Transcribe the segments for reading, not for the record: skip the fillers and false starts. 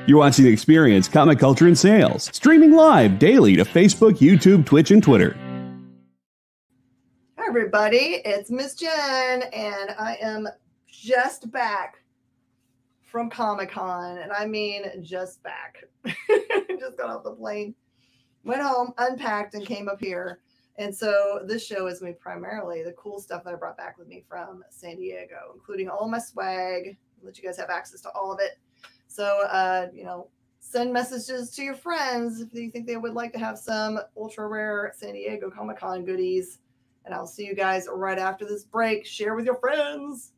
You're watching Experience Comic Culture and Sales, streaming live daily to Facebook, YouTube, Twitch, and Twitter. Hi, everybody. It's Miss Jen, and I am just back from Comic-Con, and I mean just back. Just got off the plane, went home, unpacked, and came up here. And so this show is me primarily the cool stuff that I brought back with me from San Diego, including all my swag. I'll let you guys have access to all of it. So, send messages to your friends if you think they would like to have some ultra rare San Diego Comic-Con goodies. And I'll see you guys right after this break. Share with your friends.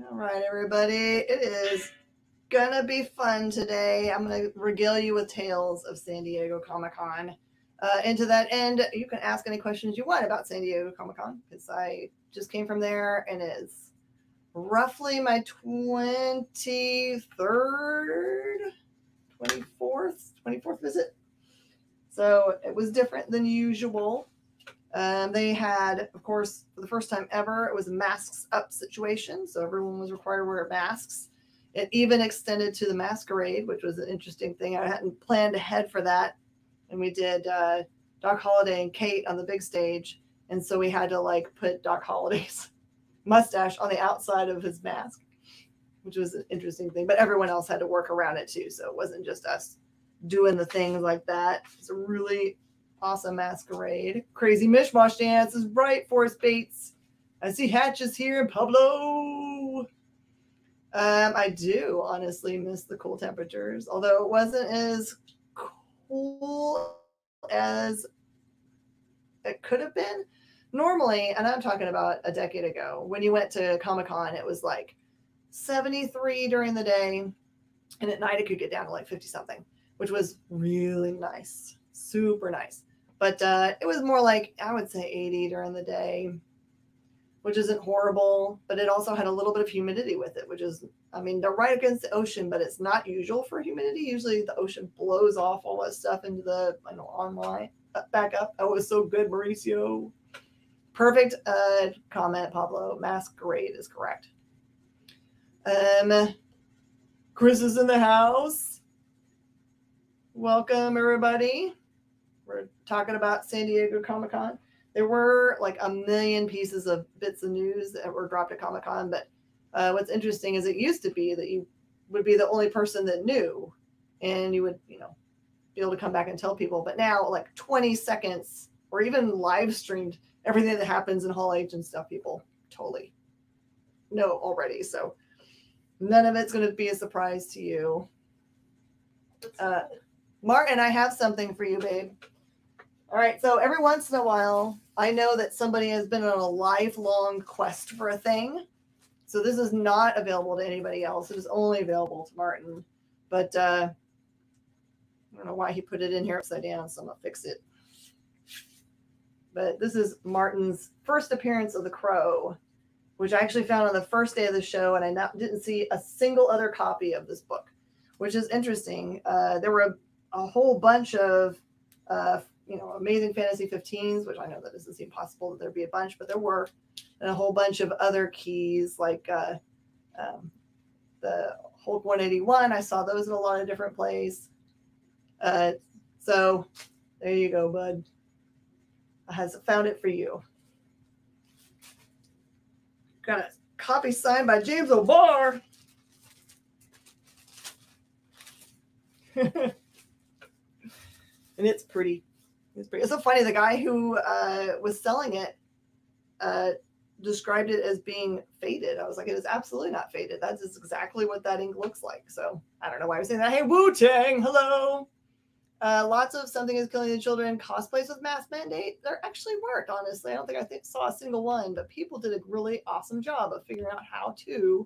All right, everybody. It is gonna be fun today. I'm gonna regale you with tales of San Diego Comic-Con. And to that end, you can ask any questions you want about San Diego Comic-Con because I just came from there and it's roughly my 24th visit. So it was different than usual. They had, of course, for the first time ever, it was a masks up situation. So everyone was required to wear masks. It even extended to the masquerade, which was an interesting thing. I hadn't planned ahead for that. And we did Doc Holliday and Kate on the big stage. And so we had to put Doc Holliday's mustache on the outside of his mask, which was an interesting thing. But everyone else had to work around it too. So it wasn't just us doing the things like that. It's a really awesome masquerade. Crazy Mish Mosh Dance is right, Forrest Bates. I see Hatches here and Pablo. I do honestly miss the cool temperatures, although it wasn't as cool as it could have been. Normally, and I'm talking about a decade ago, when you went to Comic-Con, it was 73 during the day, and at night it could get down to 50 something, which was really nice, super nice. But it was more I would say 80 during the day, which isn't horrible, but it also had a little bit of humidity with it, which is, they're right against the ocean, but it's not usual for humidity. Usually the ocean blows off all that stuff into the, online, back up. Oh, it was so good, Mauricio. Perfect comment, Pablo. Masquerade is correct. Chris is in the house. Welcome, everybody. We're talking about San Diego Comic-Con. There were a million pieces of bits of news that were dropped at Comic-Con, but what's interesting is it used to be that you would be the only person that knew, and you would, be able to come back and tell people. But now, 20 seconds or even live streamed everything that happens in Hall H and stuff, people totally know already. So none of it's going to be a surprise to you. Martin, I have something for you, babe. All right, so every once in a while, I know that somebody has been on a lifelong quest for a thing. So this is not available to anybody else. It is only available to Martin. But I don't know why he put it in here upside down, so I'm going to fix it. But this is Martin's first appearance of the Crow, which I actually found on the first day of the show, and I didn't see a single other copy of this book, which is interesting. There were a whole bunch of Amazing Fantasy 15s, which I know that doesn't seem possible that there'd be a bunch, but there were, and a whole bunch of other keys like the Hulk 181. I saw those in a lot of different places. So there you go, bud. I has found it for you. Got a copy signed by James O'Barr. And it's pretty. It's so funny. The guy who was selling it described it as being faded. I was like, it is absolutely not faded. That's just exactly what that ink looks like. So I don't know why I was saying that. Hey, Wu-Tang, hello. Lots of Something is Killing the Children cosplays with mask mandate. There actually worked, honestly. I don't think I saw a single one, but people did a really awesome job of figuring out how to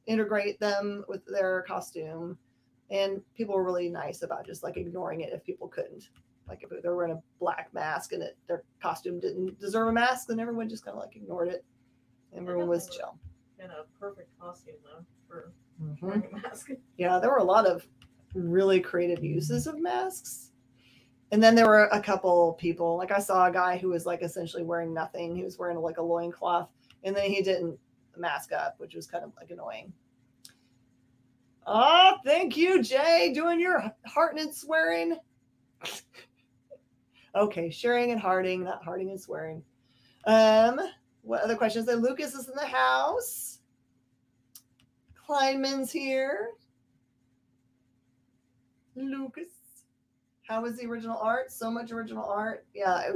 integrate them with their costume. And people were really nice about just ignoring it if people couldn't. If they were wearing a black mask and their costume didn't deserve a mask, then everyone just kind of ignored it. Everyone was chill. And a perfect costume though for Mm-hmm. wearing a mask. Yeah, there were a lot of really creative uses of masks. And then there were a couple people, like I saw a guy who was like essentially wearing nothing. He was wearing like a loincloth, and then he didn't mask up, which was kind of like annoying. Oh, thank you, Jay, doing your hearting and swearing. Okay, sharing and hearting, not hearting and swearing. What other questions? Then Lucas is in the house. Kleinman's here. Lucas. How was the original art? So much original art. Yeah,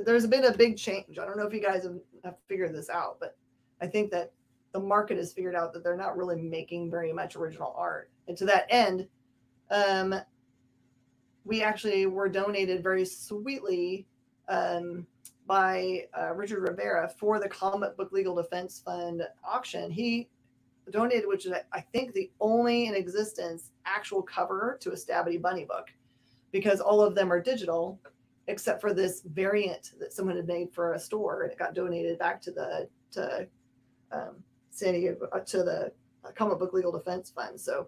there's been a big change. I don't know if you guys have figured this out, but I think that the market has figured out that they're not really making very much original art. And to that end, we actually were donated very sweetly by Richard Rivera for the Comic Book Legal Defense Fund auction. He donated, which is I think the only in existence actual cover to a Stabby Bunny book, because all of them are digital except for this variant that someone had made for a store, and it got donated back to the San Diego, to the Comic Book Legal Defense Fund. So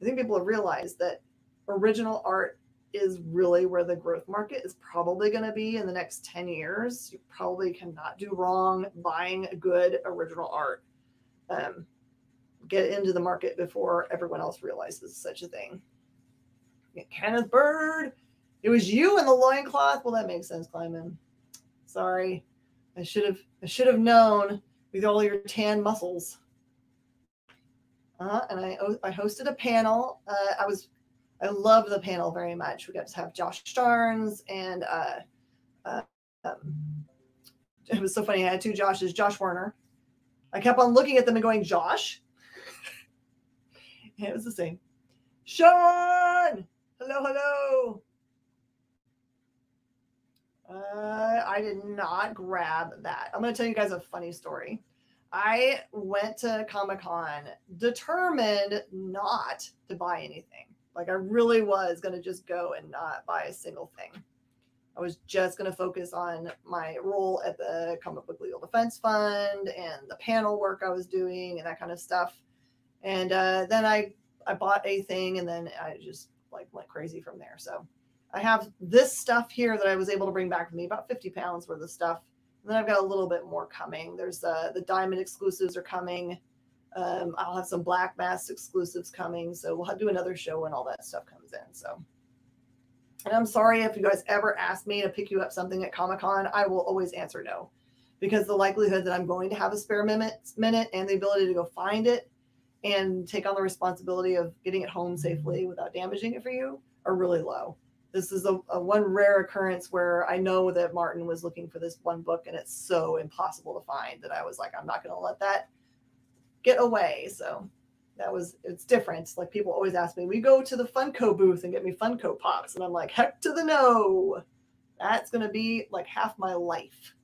I think people have realized that original art is really where the growth market is probably going to be in the next 10 years. You probably cannot do wrong buying good original art. Get into the market before everyone else realizes such a thing. Kenneth Bird, it was you in the loincloth. Well, that makes sense, Kleiman. Sorry, I should have known with all your tan muscles. And I hosted a panel. I love the panel very much. We got to have Josh Starnes, and it was so funny. I had two Joshes, Josh Werner. I kept on looking at them and going, Josh. And it was the same. Sean, hello. I did not grab that. I'm going to tell you guys a funny story. I went to Comic-Con determined not to buy anything. Like I really was going to just go and not buy a single thing. I was just going to focus on my role at the Comic Book Legal Defense Fund and the panel work I was doing and that kind of stuff. And then I bought a thing, and then I just like went crazy from there. So I have this stuff here that I was able to bring back with me, about 50 pounds worth of stuff. And then I've got a little bit more coming. There's the Diamond exclusives are coming. I'll have some Black Mass exclusives coming. So we'll do another show when all that stuff comes in. So, and I'm sorry if you guys ever ask me to pick you up something at Comic-Con, I will always answer no, because the likelihood that I'm going to have a spare minute and the ability to go find it and take on the responsibility of getting it home safely without damaging it for you are really low. This is a one rare occurrence where I know that Martin was looking for this one book, and it's so impossible to find that I was like, I'm not going to let that get away. So it's different. Like people always ask me, we go to the Funko booth and get me Funko Pops. And I'm like, heck to the no. That's going to be like half my life.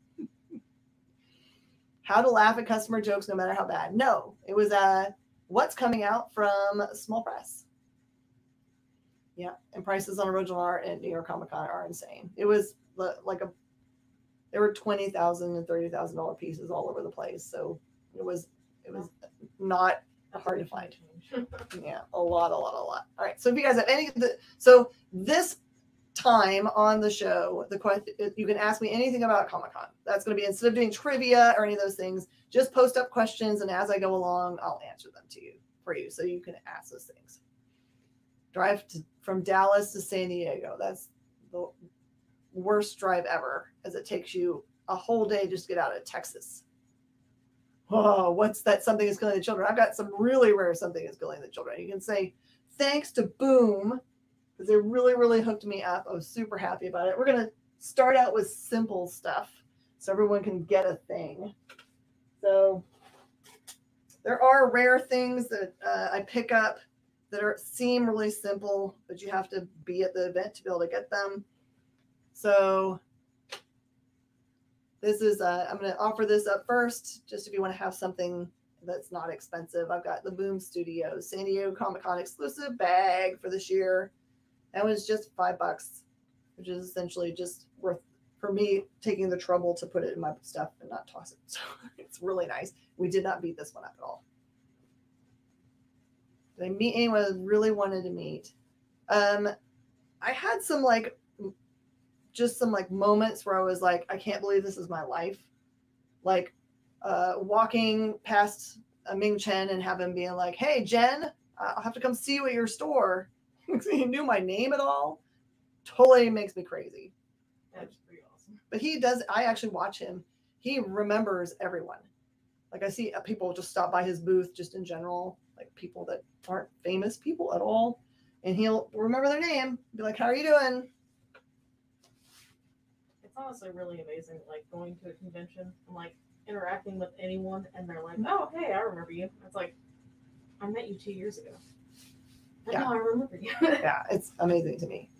How to laugh at customer jokes no matter how bad. No, it was what's coming out from Small Press. Yeah, and prices on original art at New York Comic Con are insane. It was like there were $20,000 and $30,000 pieces all over the place. So it was not hard to find. Yeah, a lot. All right, so if you guys have so this time on the show, the question, you can ask me anything about Comic Con. That's going to be, instead of doing trivia or any of those things, just post up questions, and as I go along, I'll answer them for you, so you can ask those things. Drive from Dallas to San Diego. That's the worst drive ever, as it takes you a whole day just to get out of Texas. Oh, what's that? Something is killing the children. I've got some really rare something is killing the children. You can say thanks to Boom, because they really hooked me up. I was super happy about it. We're going to start out with simple stuff so everyone can get a thing. So there are rare things that I pick up that seem really simple, but you have to be at the event to be able to get them. So this is, I'm going to offer this up first, just if you want to have something that's not expensive. I've got the Boom Studios San Diego Comic-Con exclusive bag for this year. That was just $5, which is essentially just worth for me taking the trouble to put it in my stuff and not toss it. So it's really nice. We did not beat this one up at all. Did I meet anyone I really wanted to meet? I had some like, just some like moments where I was like, I can't believe this is my life. Like walking past Ming Chen and have him being like, hey, Jen, I'll have to come see you at your store. He knew my name at all. Totally makes me crazy. That's pretty awesome. But he does, I actually watch him. He remembers everyone. Like I see people just stop by his booth just in general, like people that aren't famous people at all. And he'll remember their name, be like, how are you doing? It's honestly really amazing, like going to a convention and like interacting with anyone and they're like, oh, hey, I remember you. It's like, I met you 2 years ago. Yeah. No, I remember you. Yeah, it's amazing to me.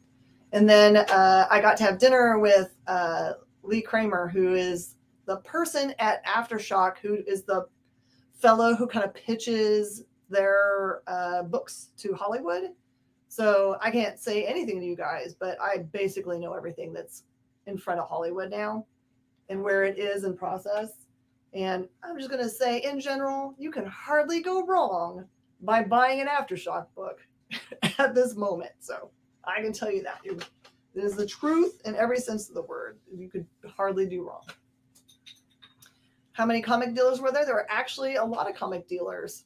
And then I got to have dinner with Lee Kramer, who is the person at Aftershock, who is the fellow who kind of pitches their books to Hollywood. So I can't say anything to you guys, but I basically know everything that's in front of Hollywood now and where it is in process. And I'm just going to say, in general, you can hardly go wrong by buying an Aftershock book at this moment. So I can tell you that. It is the truth in every sense of the word. You could hardly do wrong. How many comic dealers were there? There were actually a lot of comic dealers.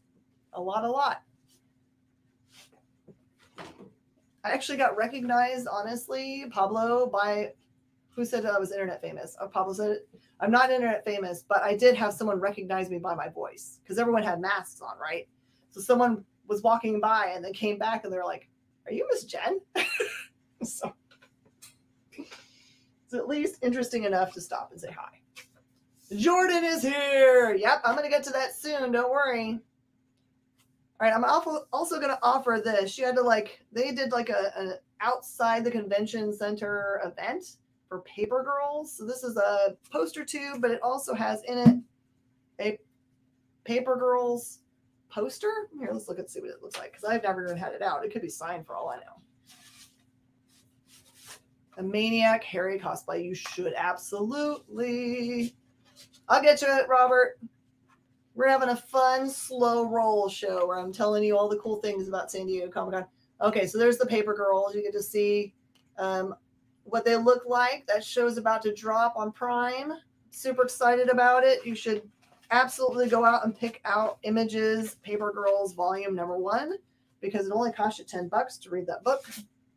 A lot. I actually got recognized, honestly, Pablo, by who said I was internet famous? Oh, Pablo said it. I'm not internet famous, but I did have someone recognize me by my voice because everyone had masks on, right? So someone was walking by and then came back and they're like, are you Miss Jen? So it's at least interesting enough to stop and say hi. Jordan is here. Yep, I'm going to get to that soon. Don't worry. All right, I'm also going to offer this. She had to they did an outside the convention center event for Paper Girls. So this is a poster tube, but it also has in it a Paper Girls poster. Here, let's look and see what it looks like because I've never even had it out. It could be signed for all I know. A Maniac Harry cosplay. You should absolutely. I'll get to it, Robert. We're having a fun, slow roll show where I'm telling you all the cool things about San Diego Comic-Con. Okay, so there's the Paper Girls. You get to see what they look like. That show's about to drop on Prime. Super excited about it. You should absolutely go out and pick out Images Paper Girls Volume Number 1 because it only costs you $10 to read that book.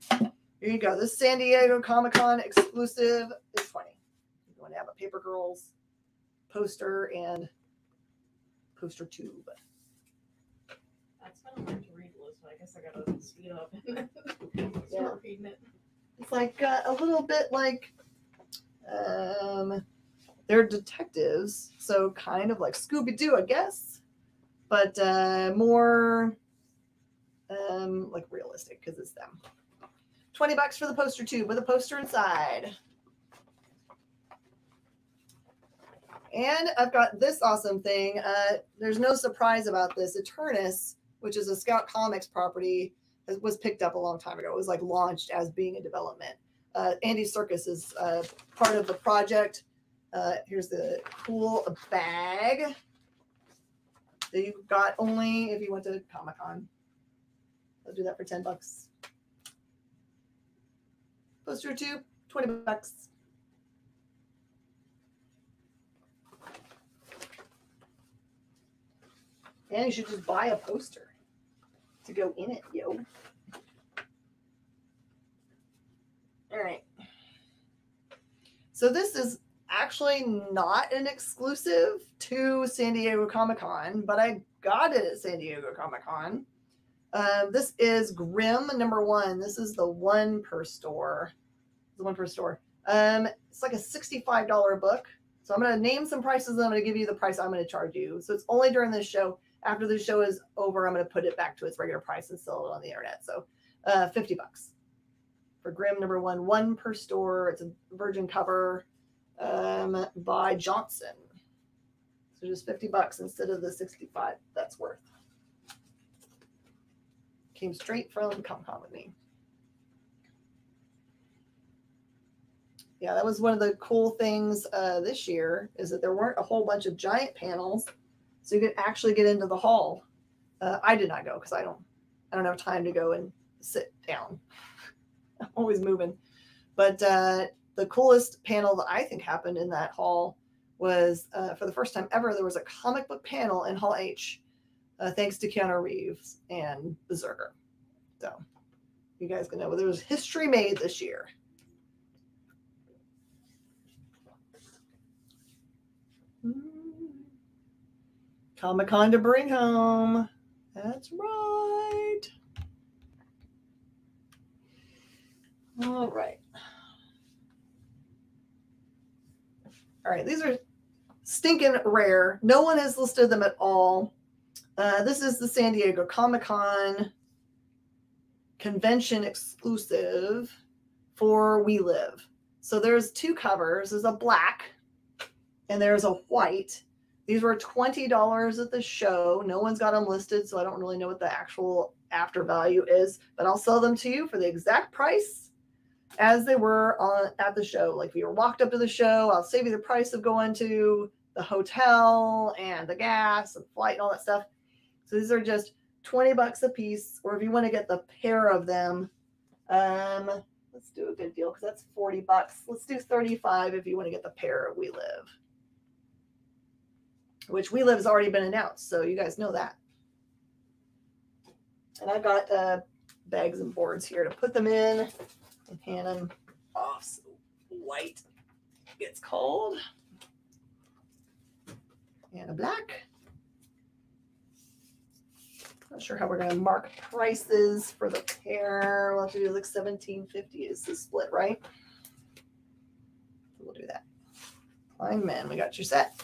Here you go. This San Diego Comic-Con exclusive is $20. You want to have a Paper Girls poster and poster tube. That's kind of hard to read, Liz, so I guess I gotta speed up and start reading it. It's like a little bit like they're detectives, so kind of like Scooby-Doo, I guess, but more like realistic because it's them. $20 for the poster tube with a poster inside. And I've got this awesome thing. There's no surprise about this. Eternus, which is a Scout Comics property, was picked up a long time ago. It was like launched as being in development. Andy Serkis is part of the project. Here's the cool bag that you got only if you went to Comic-Con. I'll do that for $10. Poster tube, $20. And you should just buy a poster to go in it, yo. All right. So this is actually not an exclusive to San Diego Comic-Con, but I got it at San Diego Comic-Con. This is Grimm #1. This is the one per store. The one per store. It's like a $65 book. So I'm going to name some prices and I'm going to give you the price I'm going to charge you. So it's only during this show. After the show is over, I'm going to put it back to its regular price and sell it on the internet. So $50 for Grimm #1, one per store. It's a virgin cover by Johnson. So just $50 instead of the $65 that's worth. Came straight from Comic-Con with me. Yeah, that was one of the cool things this year, is that there weren't a whole bunch of giant panels, so you could actually get into the hall. I did not go because I don't have time to go and sit down. I'm always moving. But the coolest panel that I think happened in that hall was for the first time ever, there was a comic book panel in Hall H, thanks to Keanu Reeves and Berserker. So you guys can know there was history made this year. Comic-Con to bring home. That's right. All right. All right, these are stinking rare. No one has listed them at all. This is the San Diego Comic-Con convention exclusive for We Live. So there's two covers. There's a black and there's a white. These were $20 at the show. No one's got them listed, so I don't really know what the actual after value is, but I'll sell them to you for the exact price as they were at the show. Like if you were walked up to the show, I'll save you the price of going to the hotel and the gas and flight and all that stuff. So these are just $20 a piece, or if you want to get the pair of them, let's do a good deal because that's $40. Let's do $35 if you want to get the pair of We Live. Which We Live has already been announced, so you guys know that. And I've got bags and boards here to put them in and hand them off so white gets cold. And a black. Not sure how we're going to mark prices for the pair. We'll have to do like $17.50 is the split, right? We'll do that. Fine, man, we got your set.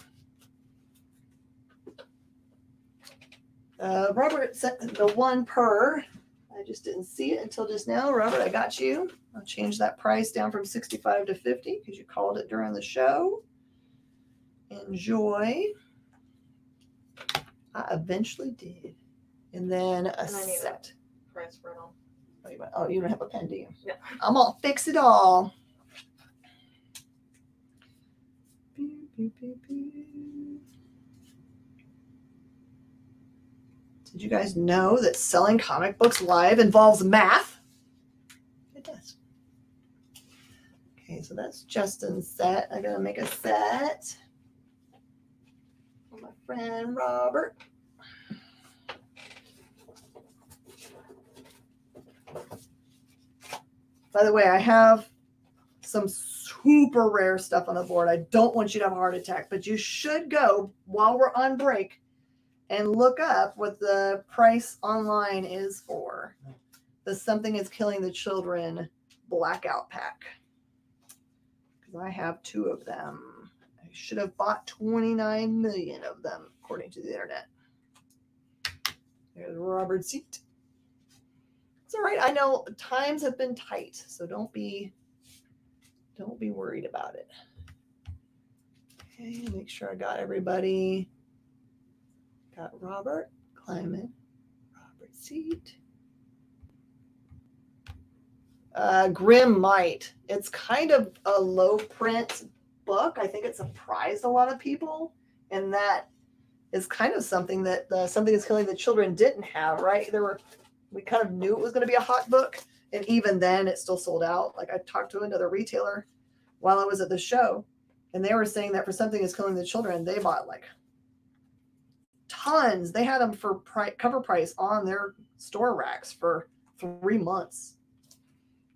Robert sent the one per. I just didn't see it until just now. Robert, I got you. I'll change that price down from $65 to $50 because you called it during the show. Enjoy. I eventually did. And then a set. Price for it all. Oh, you don't have a pen, do you? Yeah. I'm gonna fix it all. Did you guys know that selling comic books live involves math? It does. Okay, so that's Justin's set. I gotta make a set for my friend Robert. By the way, I have some super rare stuff on the board. I don't want you to have a heart attack, but you should go while we're on break and look up what the price online is for the Something is Killing the Children blackout pack. Because I have 2 of them. I should have bought 29 million of them, according to the internet. There's Robert's seat. It's all right. I know times have been tight, so don't be worried about it. Okay, make sure I got everybody. Got Robert Kleiman, Robert's seat. Grim Might. It's kind of a low print book. I think it surprised a lot of people, and that is kind of something that Something is Killing the Children didn't have, right? We kind of knew it was going to be a hot book, and even then it still sold out. Like I talked to another retailer while I was at the show, and they were saying that for Something is Killing the Children, they bought like tons. They had them for cover price on their store racks for 3 months,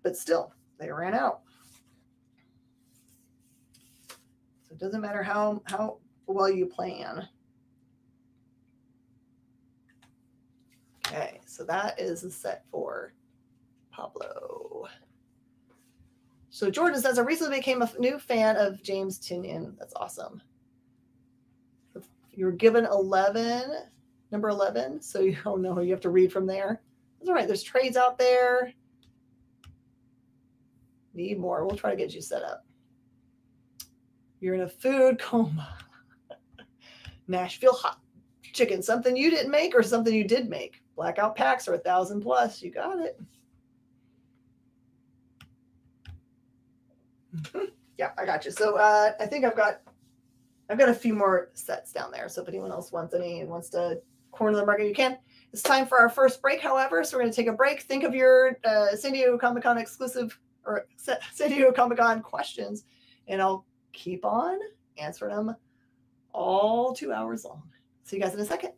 but still they ran out. So it doesn't matter how well you plan. Okay, so that is the set for Pablo. So Jordan says, I recently became a new fan of James Tynion. That's awesome. You were given number 11, so you don't know, you have to read from there. That's all right. There's trades out there. Need more. We'll try to get you set up. You're in a food coma. Nashville hot chicken. Something you didn't make or something you did make. Blackout packs are 1,000 plus. You got it. Yeah, I got you. So I think I've got a few more sets down there. So if anyone else wants any and wants to corner the market, you can. It's time for our first break, however. So we're going to take a break. Think of your San Diego Comic-Con exclusive or San Diego Comic-Con questions, and I'll keep on answering them all 2 hours long. See you guys in a second.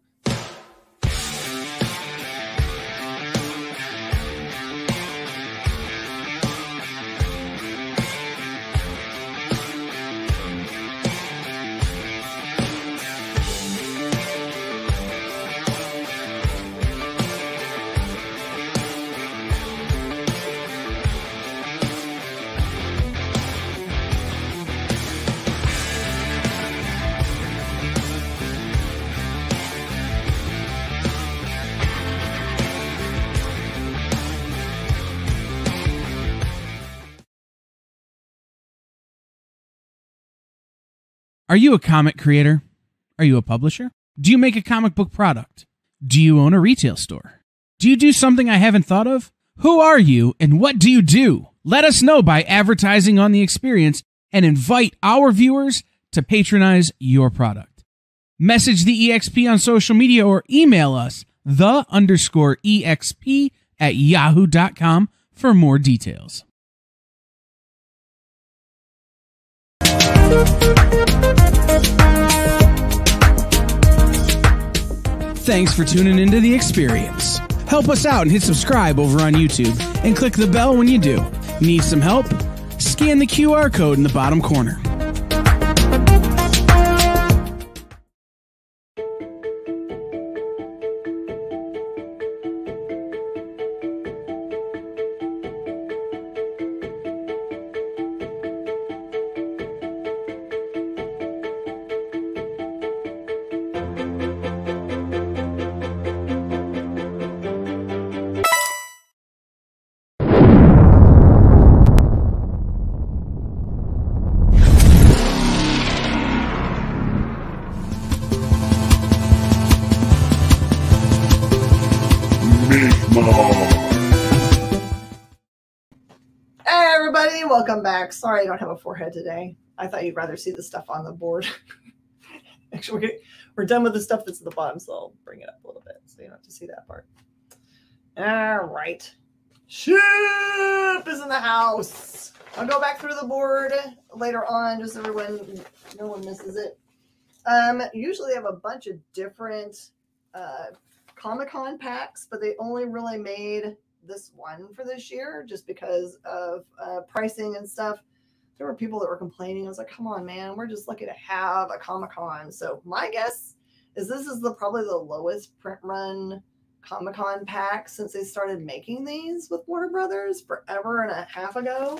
Are you a comic creator? Are you a publisher? Do you make a comic book product? Do you own a retail store? Do you do something I haven't thought of? Who are you and what do you do? Let us know by advertising on the experience and invite our viewers to patronize your product. Message the EXP on social media or email us the_EXP@yahoo.com for more details. Thanks for tuning into The Experience. Help us out and hit subscribe over on YouTube and click the bell when you do. Need some help? Scan the QR code in the bottom corner. Hey everybody, welcome back. Sorry I don't have a forehead today. I thought you'd rather see the stuff on the board. Actually, we're done with the stuff that's at the bottom, so I'll bring it up a little bit so you don't have to see that part. All right. Ship is in the house. I'll go back through the board later on, just so no one misses it. Usually they have a bunch of different Comic-Con packs, but they only really made this one for this year just because of pricing and stuff. There were people that were complaining. I was like, come on, man, we're just lucky to have a Comic-Con. So my guess is this is probably the lowest print run Comic-Con pack since they started making these with Warner Brothers forever and a half ago.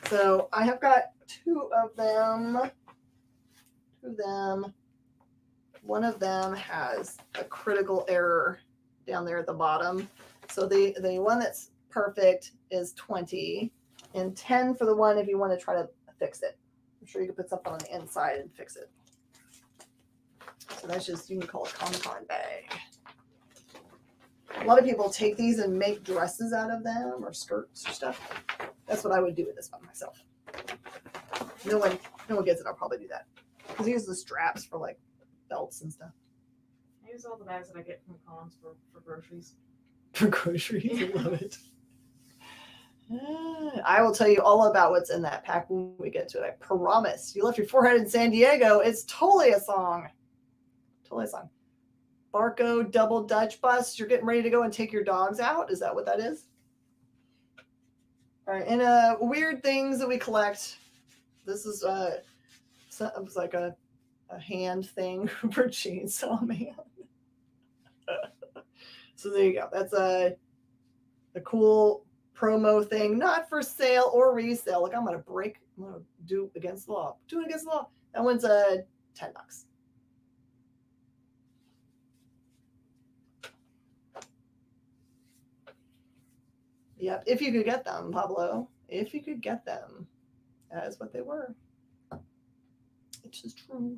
So I have got two of them. One of them has a critical error down there at the bottom. So the one that's perfect is 20 and 10 for the one if you want to try to fix it. I'm sure you can put something on the inside and fix it. So that's just, you can call it a Comic-Con bag. A lot of people take these and make dresses out of them or skirts or stuff. That's what I would do with this one myself. No one gets it. I'll probably do that. Because I use the straps for like belts and stuff. I use all the bags that I get from cons for groceries. For groceries, I love it. I will tell you all about what's in that pack when we get to it. I promise. You left your forehead in San Diego. It's totally a song. Totally a song. Barco double Dutch bus. You're getting ready to go and take your dogs out. Is that what that is? All right. And weird things that we collect. This is it was like a hand thing for Chainsaw Man. So there you go. That's a cool promo thing, not for sale or resale. Look, I'm gonna do against the law. Doing against the law. That one's $10. Yep, if you could get them, Pablo. If you could get them, that is what they were. Which is true.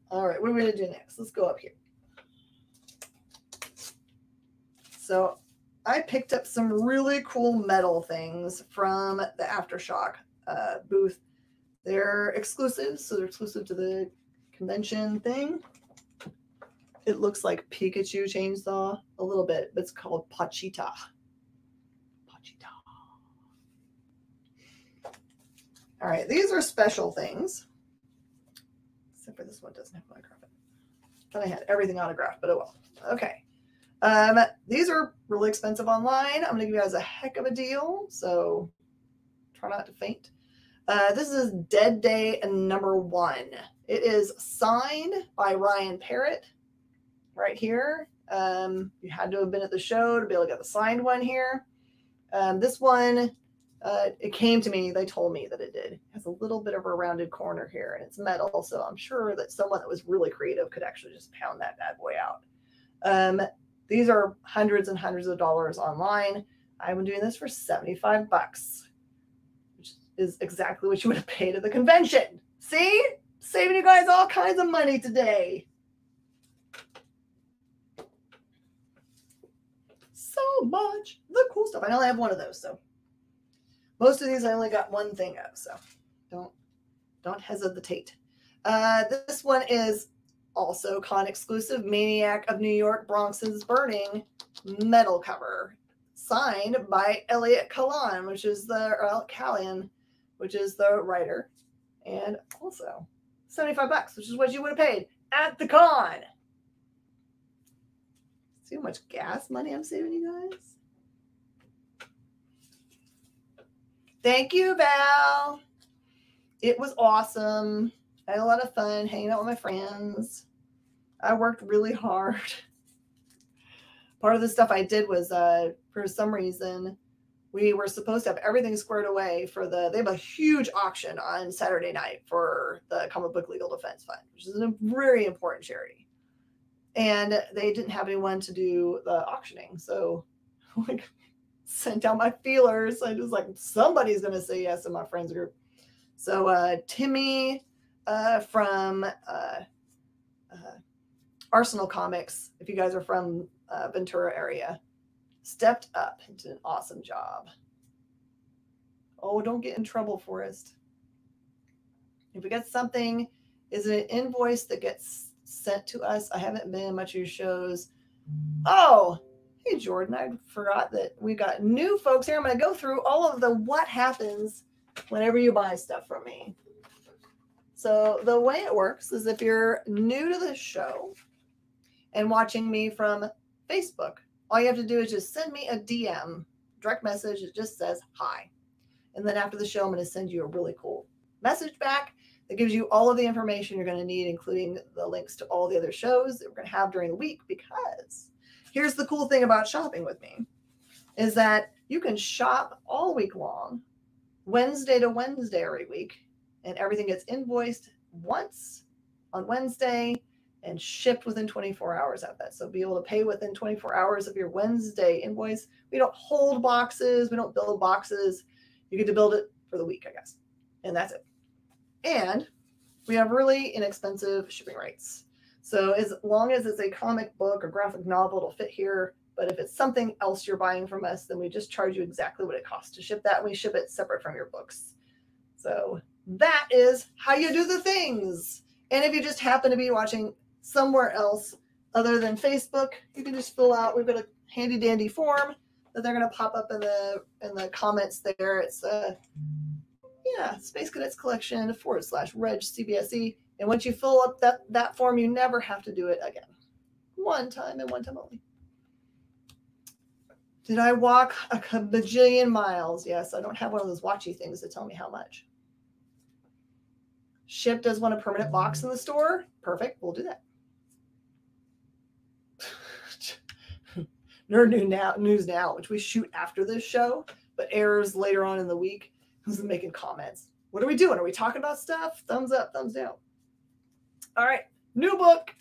All right, what are we gonna do next? Let's go up here. So I picked up some really cool metal things from the Aftershock booth. They're exclusive, so they're exclusive to the convention thing. It looks like Pikachu chainsaw a little bit, but it's called Pachita. Pachita. All right, these are special things. Except for this one doesn't have an autograph. I thought I had everything autographed, but oh well. Okay. These are really expensive online. I'm going to give you guys a heck of a deal, so try not to faint. This is Dead Day #1. It is signed by Ryan Parrott right here. You had to have been at the show to be able to get the signed one here. This one, it came to me. They told me that it did. It has a little bit of a rounded corner here, and it's metal, so I'm sure that someone that was really creative could actually just pound that bad boy out. These are hundreds and hundreds of dollars online. I'm doing this for 75 bucks, which is exactly what you would have paid at the convention. See? Saving you guys all kinds of money today. So much. The cool stuff. I only have one of those, so most of these I only got one thing of, so don't hesitate. This one is also con exclusive, Maniac of New York, Bronx's Burning metal cover, signed by Elliot Kalan, which is Callan, which is the writer, and also 75 bucks, which is what you would have paid at the con. See how much gas money I'm saving you guys? Thank you, Val. It was awesome. I had a lot of fun hanging out with my friends. I worked really hard. Part of the stuff I did was, for some reason, we were supposed to have everything squared away for they have a huge auction on Saturday night for the Comic Book Legal Defense Fund, which is a very important charity. And they didn't have anyone to do the auctioning. So like sent out my feelers. I was like, somebody's going to say yes in my friends group. So Timmy from Arsenal Comics, if you guys are from Ventura area, stepped up and did an awesome job. Oh, don't get in trouble, Forrest. If we get something, is it an invoice that gets sent to us? I haven't been in much of your shows. Oh, hey, Jordan, I forgot that we got new folks here. I'm going to go through all of the what happens whenever you buy stuff from me. So the way it works is if you're new to the show and watching me from Facebook, all you have to do is just send me a DM, direct message. It just says hi. And then after the show, I'm going to send you a really cool message back that gives you all of the information you're going to need, including the links to all the other shows that we're going to have during the week. Because here's the cool thing about shopping with me is that you can shop all week long, Wednesday to Wednesday every week, and everything gets invoiced once on Wednesday and shipped within 24 hours of that. So be able to pay within 24 hours of your Wednesday invoice. We don't hold boxes. We don't build boxes. You get to build it for the week, I guess. And that's it. And we have really inexpensive shipping rates. So as long as it's a comic book or graphic novel, it'll fit here. But if it's something else you're buying from us, then we just charge you exactly what it costs to ship that. And we ship it separate from your books. So that is how you do the things. And if you just happen to be watching somewhere else other than Facebook, you can just fill out. We've got a handy dandy form that they're going to pop up in the comments there. It's Space Cadets Collection /Reg CBSE. And once you fill up that form, you never have to do it again. One time and one time only. Did I walk a bajillion miles? Yes, I don't have one of those watchy things to tell me how much. Ship does want a permanent box in the store. Perfect. We'll do that. Nerd News Now, which we shoot after this show, but airs later on in the week. Who's making comments? What are we doing? Are we talking about stuff? Thumbs up, thumbs down. All right. New book.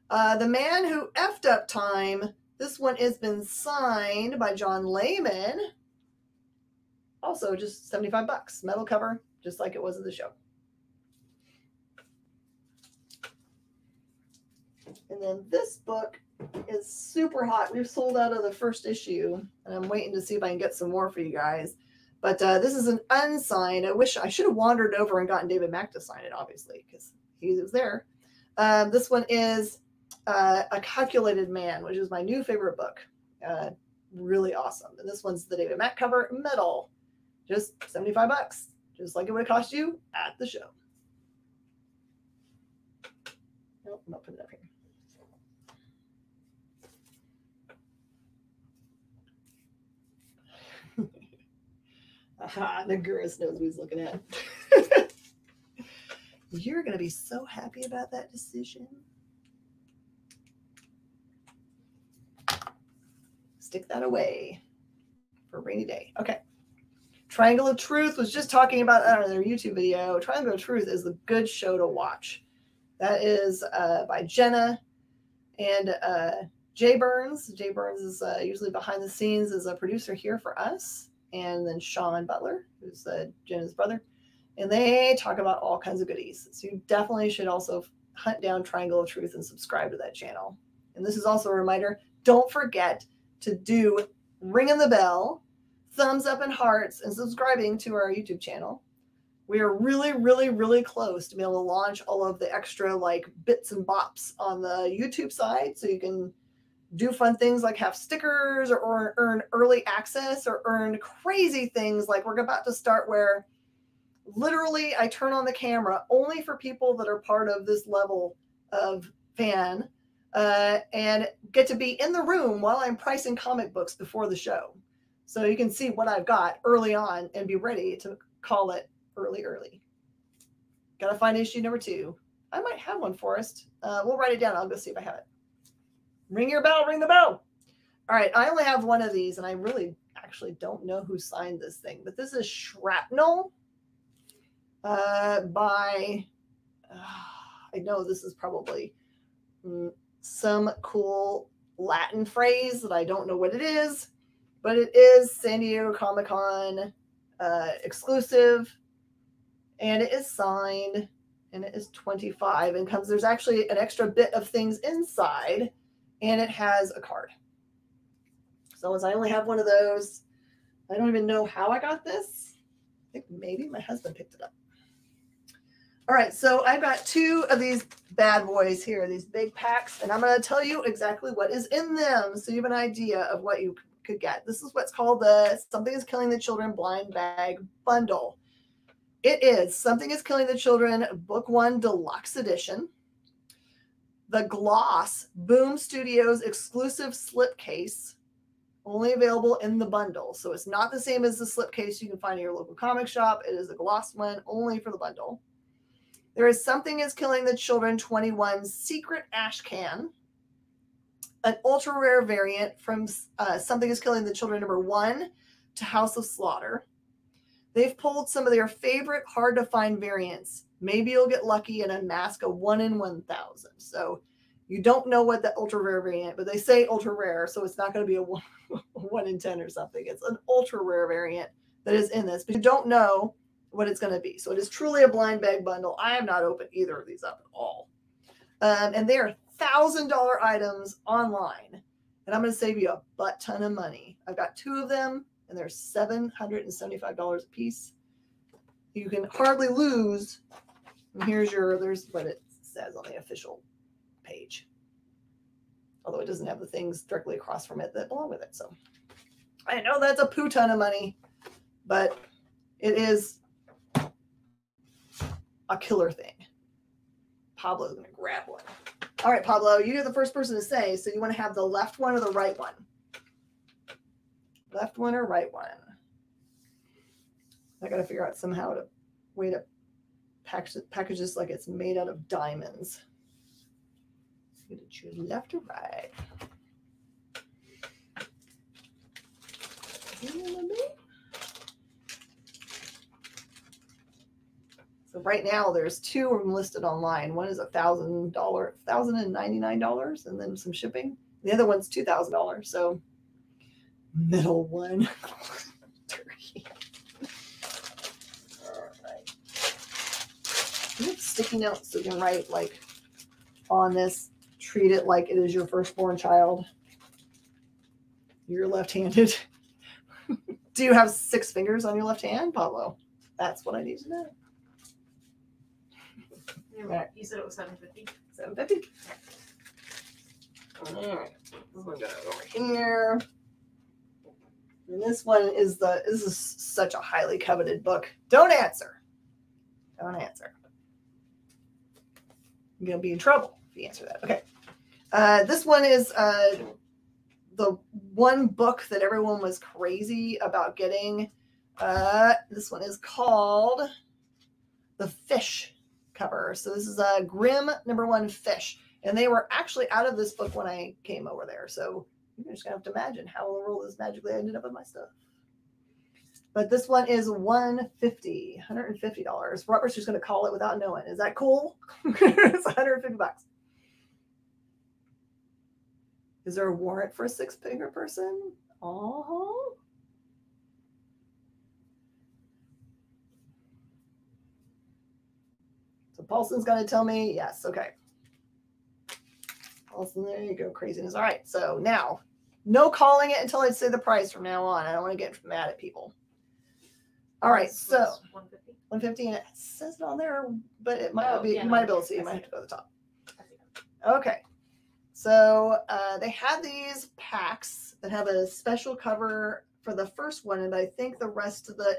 The Man Who Effed Up Time. This one has been signed by John Layman. Also, just 75 bucks. Metal cover, just like it was at the show. And then this book is super hot. We've sold out of the first issue, and I'm waiting to see if I can get some more for you guys. But this is an unsigned. I wish I should have wandered over and gotten David Mack to sign it, obviously, because he was there. This one is A Calculated Man, which is my new favorite book. Really awesome. And this one's the David Mack cover, metal, just $75, just like it would cost you at the show. Nope, I'm not putting it up here. Aha, Nagurus knows what he's looking at. You're going to be so happy about that decision. Stick that away for a rainy day. Okay. Triangle of Truth was just talking about that on their YouTube video. Triangle of Truth is a good show to watch. That is by Jenna and Jay Burns. Jay Burns is usually behind the scenes as a producer here for us. And then Sean Butler, who's Jenna's brother. And they talk about all kinds of goodies. So you definitely should also hunt down Triangle of Truth and subscribe to that channel. And this is also a reminder, don't forget to do ringing the bell, thumbs up and hearts, and subscribing to our YouTube channel. We are really, really, really close to be able to launch all of the extra like bits and bops on the YouTube side. So you can do fun things like have stickers or earn early access or earn crazy things like we're about to start where literally I turn on the camera only for people that are part of this level of fan and get to be in the room while I'm pricing comic books before the show. So you can see what I've got early on and be ready to call it early. Got to find issue number 2. I might have one for us. We'll write it down. I'll go see if I have it. Ring your bell, ring the bell. All right, I only have one of these, and I really actually don't know who signed this thing, but this is Shrapnel by, I know this is probably some cool Latin phrase that I don't know what it is, but it is San Diego Comic-Con exclusive, and it is signed, and it is $25, and there's actually an extra bit of things inside. And it has a card. So as I only have one of those, I don't even know how I got this. I think maybe my husband picked it up. All right, so I've got 2 of these bad boys here, these big packs, and I'm going to tell you exactly what is in them so you have an idea of what you could get. This is what's called the Something is Killing the Children blind bag bundle. It is Something is Killing the Children Book 1 Deluxe Edition. The Gloss Boom Studios exclusive slipcase, only available in the bundle. So it's not the same as the slipcase you can find in your local comic shop. It is a gloss one only for the bundle. There is Something is Killing the Children 21 Secret Ash Can, an ultra rare variant from Something is Killing the Children #1 to House of Slaughter. They've pulled some of their favorite hard to find variants. Maybe you'll get lucky and unmask a 1 in 1,000. So you don't know what the ultra rare variant, but they say ultra rare, so it's not going to be a 1 in 10 or something. It's an ultra rare variant that is in this, but you don't know what it's going to be. So it is truly a blind bag bundle. I have not opened either of these up at all. And they are $1,000 items online. And I'm going to save you a butt ton of money. I've got 2 of them, and they're $775 a piece. You can hardly lose. And there's what it says on the official page. Although it doesn't have the things directly across from it that belong with it. So I know that's a poo ton of money, but it is a killer thing. Pablo's going to grab one. All right, Pablo, you're the first person to say, so you want to have the left one or the right one? Left one or right one? I got to figure out somehow to way to package this like it's made out of diamonds. You to choose left or right. So right now there's 2 of them listed online. One is $1,099, and then some shipping. The other one's $2,000. So middle one. Turkey. All right. You have sticky notes so you can write like on this. Treat it like it is your firstborn child. You're left-handed. Do you have 6 fingers on your left hand, Pablo? That's what I need to know. Yeah, you said it was $7.50. $7.50. All right. This one goes over here. And this one is this is such a highly coveted book. Don't answer. Don't answer. You're gonna be in trouble if you answer that. Okay. This one is the one book that everyone was crazy about getting. This one is called The Fish cover. So this is a Grimm #1 Fish. And they were actually out of this book when I came over there. So you're just going to have to imagine how in the world this magically ended up with my stuff. But this one is $150. Robert's just going to call it without knowing. Is that cool? It's $150. Is there a warrant for a 6-finger person? Oh. So Paulson's going to tell me yes. Okay. Paulson, there you go. Craziness. All right. So now, no calling it until I say the price from now on. I don't want to get mad at people. All right. So $150, and it says it on there, but it might not be. You might be able to see. You might have to go to the top. Okay. So they had these packs that have a special cover for the first one, and I think the rest of the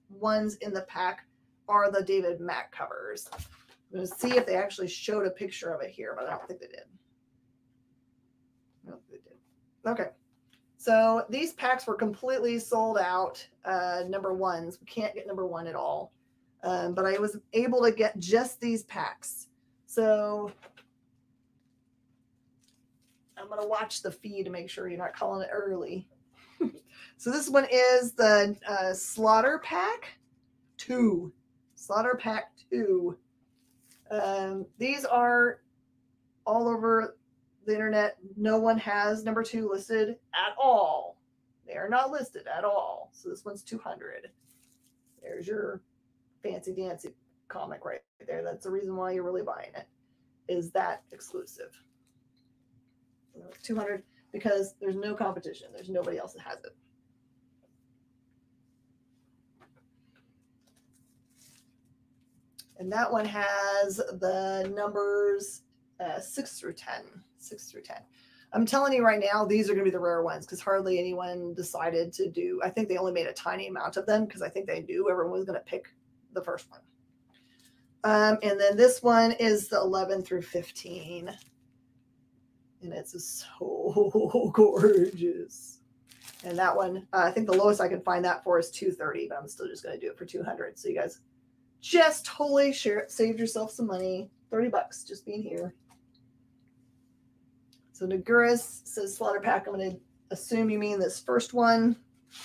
ones in the pack are the David Mack covers. I'm going to see if they actually showed a picture of it here, but I don't think they did. No, they did. Okay. So these packs were completely sold out, #1s. We can't get #1 at all. But I was able to get just these packs. So I'm going to watch the feed to make sure you're not calling it early. So this one is the Slaughter Pack 2. Slaughter Pack 2. These are all over the internet. No one has #2 listed at all. They are not listed at all. So this one's $200. There's your fancy dancy comic right there. That's the reason why you're really buying it, is that exclusive. So it's $200 because there's no competition. There's nobody else that has it. And that one has the numbers 6 through 10. 6 through 10. I'm telling you right now, these are going to be the rare ones because hardly anyone decided to do. I think they only made a tiny amount of them because I think they knew everyone was going to pick the first one. And then this one is the 11 through 15. And it's so gorgeous. And that one, I think the lowest I can find that for is $230, but I'm still just going to do it for $200. So you guys just totally saved yourself some money. $30 just being here. So Naguris says Slaughter Pack. I'm going to assume you mean this first one.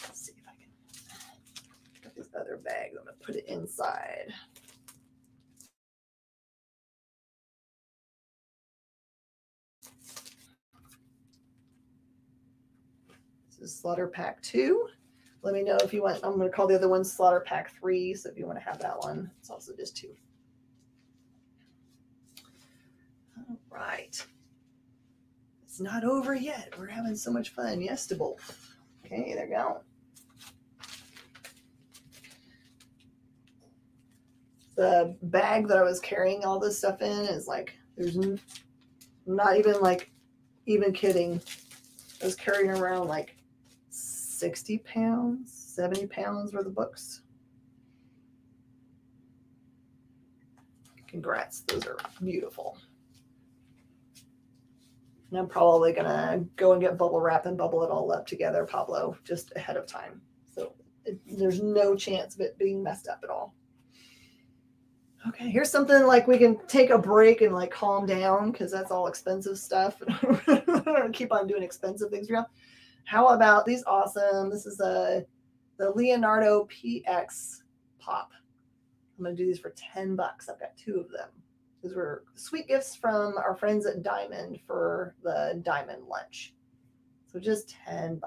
Let's see if I can get this other bag. I'm going to put it inside. This is Slaughter Pack 2. Let me know if you want. I'm going to call the other one Slaughter Pack 3. So if you want to have that one, it's also just 2. All right. It's not over yet. We're having so much fun. Yes to both. Okay, there you go. The bag that I was carrying all this stuff in is like, there's not even like, even kidding. I was carrying around like 60 pounds, 70 pounds worth of books. Congrats. Those are beautiful. And I'm probably going to go and get bubble wrap and bubble it all up together, Pablo, just ahead of time. So there's no chance of it being messed up at all. Okay, here's something like we can take a break and like calm down because that's all expensive stuff. I don't keep on doing expensive things for you. How about these awesome? This is the Leonardo PX Pop. I'm going to do these for $10. I've got 2 of them. These were sweet gifts from our friends at Diamond for the Diamond lunch. So just $10.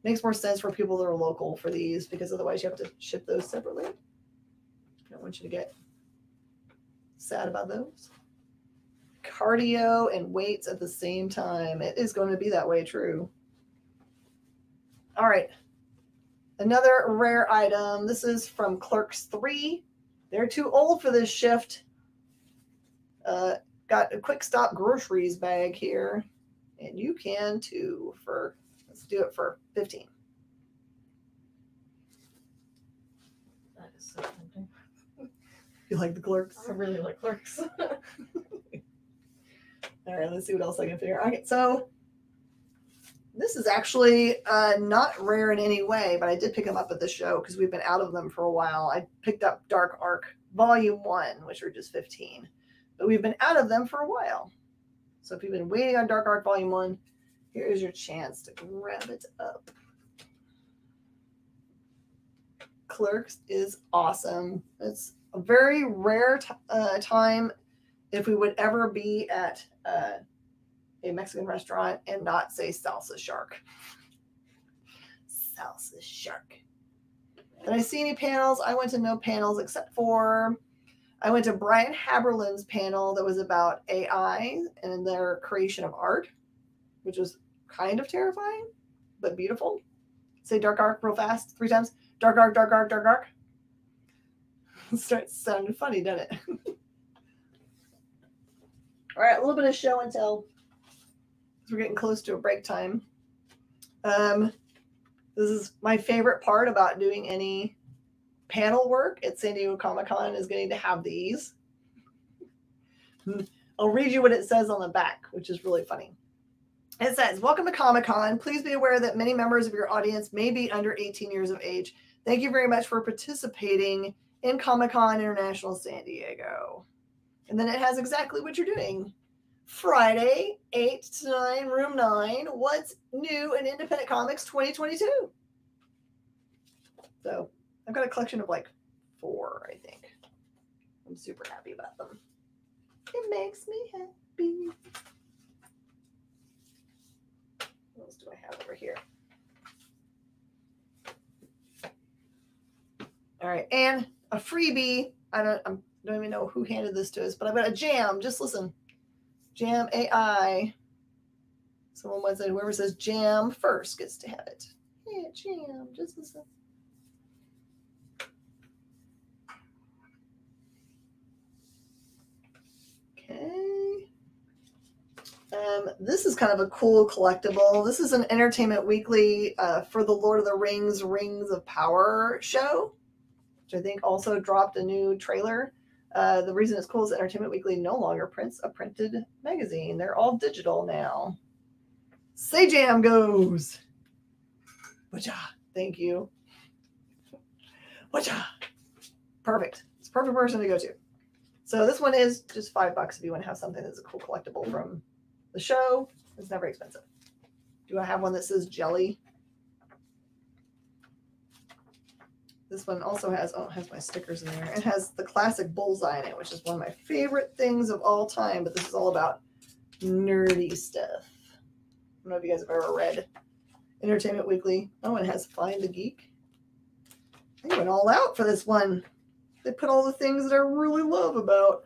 Makes more sense for people that are local for these because otherwise you have to ship those separately. I don't want you to get sad about those. Cardio and weights at the same time. It is going to be that way, true. All right. Another rare item. This is from Clerks 3. They're too old for this shift. Got a quick stop groceries bag here. And you can too for, let's do it for 15. That is so tempting. You like the Clerks? I really like Clerks. All right, let's see what else I can figure out. Okay, so this is actually not rare in any way, but I did pick them up at the show because we've been out of them for a while. I picked up Dark Arc Volume 1, which are just 15. But we've been out of them for a while. So if you've been waiting on Dark Arc Volume 1, here's your chance to grab it up. Clerks is awesome. It's a very rare time if we would ever be at a Mexican restaurant and not say salsa shark. Salsa shark. Did I see any panels? I went to no panels except for I went to Brian Haberlin's panel that was about AI and their creation of art, which was kind of terrifying, but beautiful. Say dark arc real fast 3 times. Dark arc, dark arc, dark arc. It starts sounding funny, doesn't it? All right, a little bit of show and tell. We're getting close to a break time. This is my favorite part about doing any panel work at San Diego Comic-Con is getting to have these. I'll read you what it says on the back, which is really funny. It says, "Welcome to Comic-Con. Please be aware that many members of your audience may be under 18 years of age. Thank you very much for participating in Comic-Con International San Diego." And then it has exactly what you're doing. Friday, 8 to 9, room 9. What's new in Independent Comics 2022? So I've got a collection of like 4, I think. I'm super happy about them. It makes me happy. What else do I have over here? All right, and a freebie. I don't even know who handed this to us, but I've got a jam. Just listen. Jam AI. Someone once said, whoever says jam first gets to have it. Yeah, jam. Just listen. Okay. This is kind of a cool collectible. This is an Entertainment Weekly for the Lord of the Rings, Rings of Power show, which I think also dropped a new trailer. The reason it's cool is Entertainment Weekly no longer prints a printed magazine. They're all digital now. Say jam goes. Wacha. Thank you. Wacha. Perfect. It's a perfect person to go to. So this one is just $5 if you want to have something that's a cool collectible from the show. It's never expensive. Do I have one that says jelly? This one also has, it has my stickers in there. It has the classic bullseye in it, which is one of my favorite things of all time. But this is all about nerdy stuff. I don't know if you guys have ever read Entertainment Weekly. Oh, and it has Find the Geek. They went all out for this one. They put all the things that I really love about.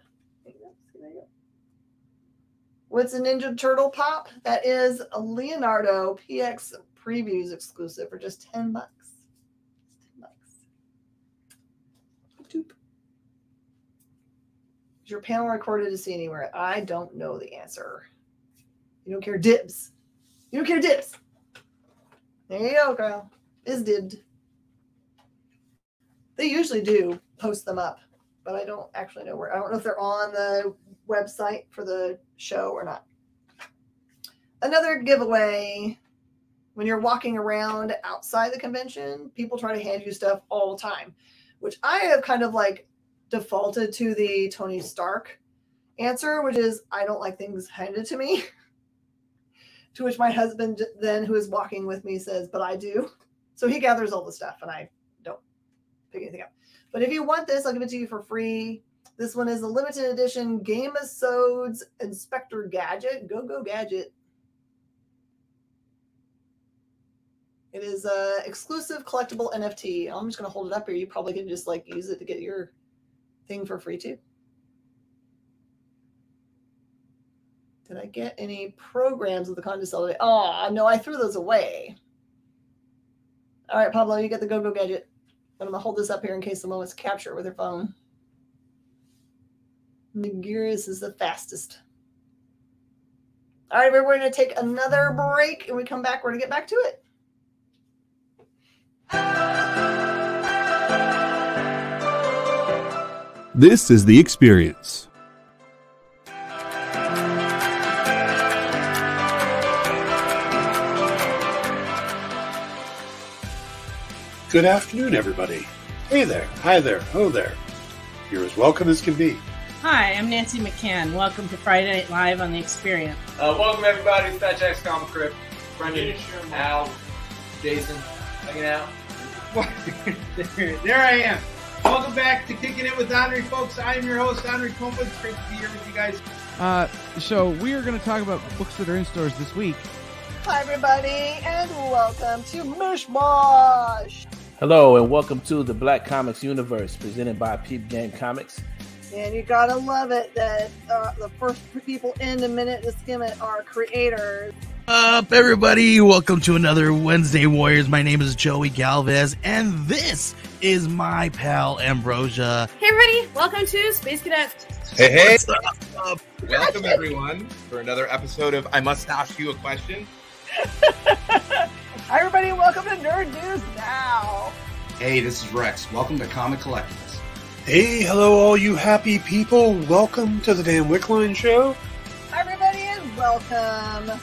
What's a Ninja Turtle Pop? That is a Leonardo PX Previews exclusive for just $10. Is your panel recorded to see anywhere? I don't know the answer. You don't care dibs. You don't care dibs. There you go, girl. Is dibbed. They usually do post them up, but I don't actually know where. I don't know if they're on the website for the show or not. Another giveaway. When you're walking around outside the convention, people try to hand you stuff all the time, which I have kind of like defaulted to the Tony Stark answer, which is I don't like things handed to me. To which my husband then, who is walking with me, says, but I do. So he gathers all the stuff and I don't pick anything up. But if you want this, I'll give it to you for free. This one is a limited edition Gamesodes Inspector Gadget. Go Gadget. It is a exclusive collectible NFT. I'm just going to hold it up here. You probably can just like use it to get your thing for free too. Did I get any programs of the con to sell today? Oh, no, I threw those away. All right, Pablo, you get the go-go gadget. I'm going to hold this up here in case someone wants to capture it with their phone. Nigirius is the fastest. All right, we're going to take another break, and we come back. We're going to get back to it. This is The Experience. Good afternoon, everybody. Hey there, hi there, ho there. You're as welcome as can be. Hi, I'm Nancy McCann. Welcome to Friday Night Live on The Experience. Welcome, everybody. It's Fat Jack's Comic Crypt. Brendan, Al, Jason, hanging out. There I am. Welcome back to Kicking It with Henry, folks. I am your host, Henry Kumpa. It's great to be here with you guys. So we are going to talk about books that are in stores this week. Hi, everybody, and welcome to Mish Mosh. Hello, and welcome to the Black Comics Universe, presented by Peep Game Comics. And you gotta love it that the first people in the minute to skim it are creators. Up, everybody! Welcome to another Wednesday Warriors. My name is Joey Galvez, and this is my pal Ambrosia. Hey, everybody! Welcome to Space Cadets. Hey! What's up? Welcome, everyone, for another episode of I Must Ask You a Question. Hi, everybody, welcome to Nerd News Now. Hey, this is Rex. Welcome to Comic Collectibles. Hey, hello, all you happy people. Welcome to the Dan Wickline Show. Hi, everybody, and welcome.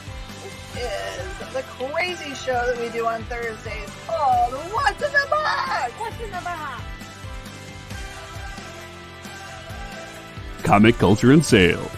This is the crazy show that we do on Thursdays called What's in the Box? What's in the Box? Comic culture and sales.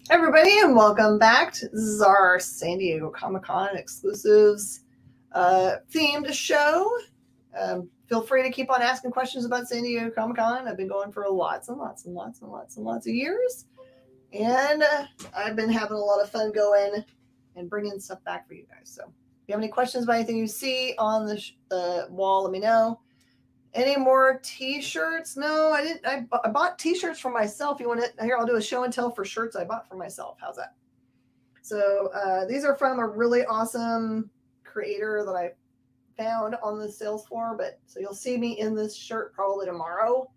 Everybody, and welcome back. This is our San Diego Comic-Con exclusives themed show. Feel free to keep on asking questions about San Diego Comic-Con. I've been going for lots and lots and lots and lots and lots of years. And I've been having a lot of fun going and bringing stuff back for you guys. So if you have any questions about anything you see on the wall, let me know. Any more t-shirts? No, I didn't. I bought t-shirts for myself. You want it? Here, I'll do a show and tell for shirts I bought for myself. How's that? So these are from a really awesome creator that I found on the sales floor. But so you'll see me in this shirt probably tomorrow.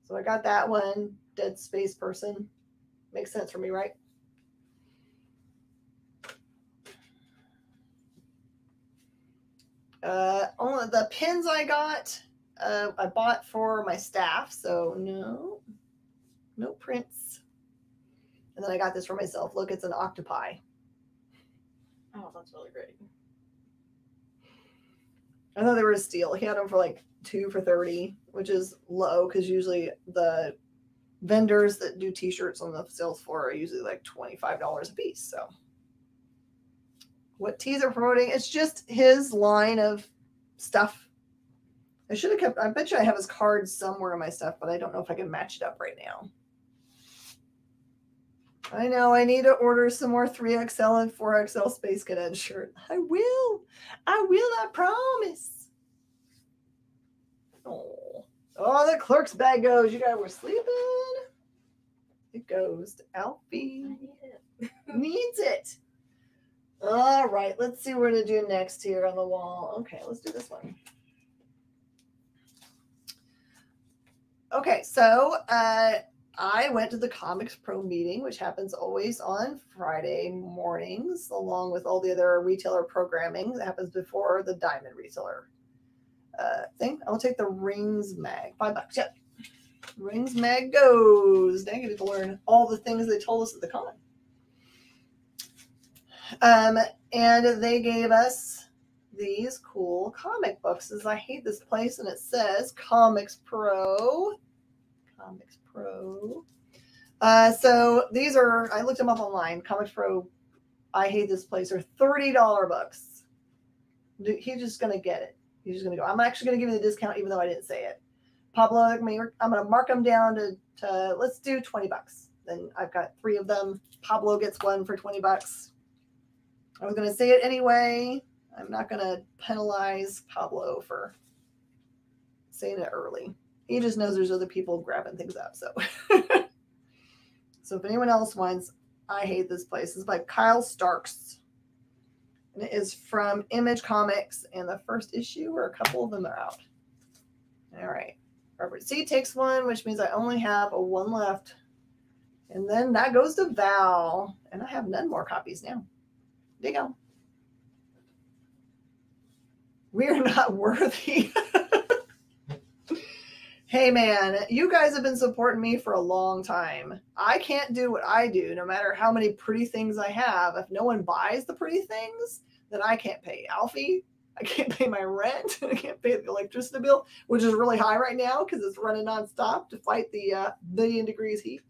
So I got that one. Dead Space Person. Makes sense for me, right? Only the pins I got. I bought for my staff, so no prints. And then I got this for myself. Look, it's an octopi. Oh, that's really great. I thought they were a steal. He had them for like 2 for $30, which is low because usually the vendors that do t-shirts on the sales floor are usually like $25 a piece. So what tees are promoting? It's just his line of stuff. I should have kept, I bet you I have his cards somewhere in my stuff, but I don't know if I can match it up right now. I know I need to order some more 3XL and 4XL Space Cadet shirt. I will, I promise. Oh, the clerk's bag goes. You guys were sleeping. It goes to Alfie. I need it. Needs it. All right, let's see what to do next here on the wall. Okay, let's do this one. Okay, so I went to the Comics Pro meeting, which happens always on Friday mornings, along with all the other retailer programming that happens before the Diamond retailer thing. I'll take the Rings mag, $5. Yep. Rings Mag goes. Dang, I get to learn all the things they told us at the con. And they gave us these cool comic books. As I hate this place, and it says Comics Pro. Comics Pro. So these are, I looked them up online. Comics Pro, I hate this place, are $30 books. He's just going to get it. He's just going to go. I'm actually going to give you the discount even though I didn't say it. Pablo, I'm going to mark them down to let's do $20. Then I've got 3 of them. Pablo gets one for $20. I was going to say it anyway. I'm not going to penalize Pablo for saying it early. He just knows there's other people grabbing things up. So, so if anyone else wants, I hate this place. It's by Kyle Starks. And it is from Image Comics. And the first issue, or a couple of them, are out. All right. Robert C takes one, which means I only have a 1 left. And then that goes to Val. And I have none more copies now. There you go. We're not worthy. Hey, man, you guys have been supporting me for a long time. I can't do what I do, no matter how many pretty things I have. If no one buys the pretty things, then I can't pay Alfie. I can't pay my rent. I can't pay the electricity bill, which is really high right now because it's running nonstop to fight the billion degrees heat.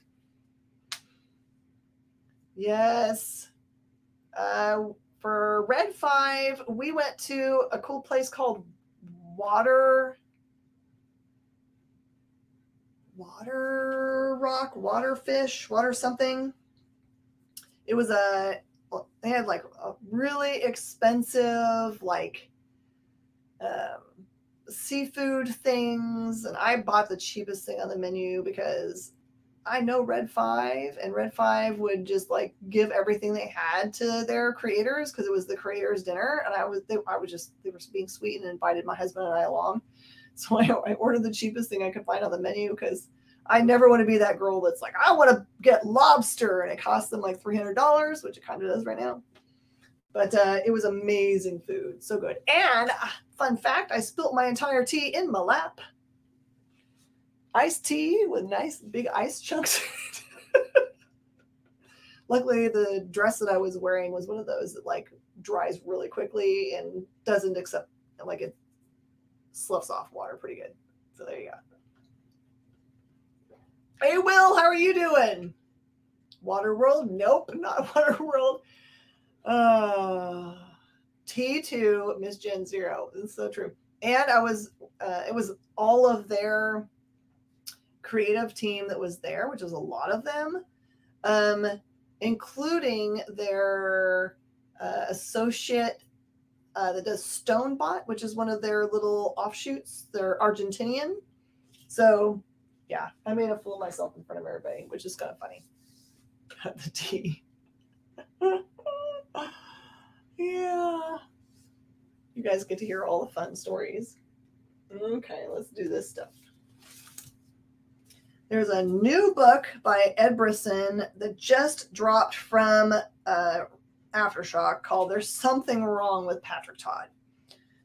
Yes. For Red 5, we went to a cool place called Water Rock, Waterfish, Water something. It was they had like a really expensive, like, seafood things. And I bought the cheapest thing on the menu because I know Red 5, and Red 5 would just like give everything they had to their creators because it was the creators' dinner. And they were being sweet and invited my husband and I along. So I ordered the cheapest thing I could find on the menu because I never want to be that girl that's like, I want to get lobster, and it costs them like $300, which it kind of does right now. But it was amazing food. So good. And fun fact, I spilt my entire tea in my lap. Iced tea with nice big ice chunks. Luckily, the dress that I was wearing was one of those that like dries really quickly and doesn't accept, like, it sloughs off water pretty good. So there you go. Hey, Will, how are you doing? Waterworld? Nope, not Waterworld. T2, Miss Gen Zero. It's so true. And it was all of their creative team that was there, which was a lot of them, including their associate that does Stonebot, which is one of their little offshoots. They're Argentinian. So, yeah, I made a fool of myself in front of everybody, which is kind of funny. Got the tea. Yeah. You guys get to hear all the fun stories. Okay, let's do this stuff. There's a new book by Ed Brisson that just dropped from Aftershock called There's Something Wrong with Patrick Todd.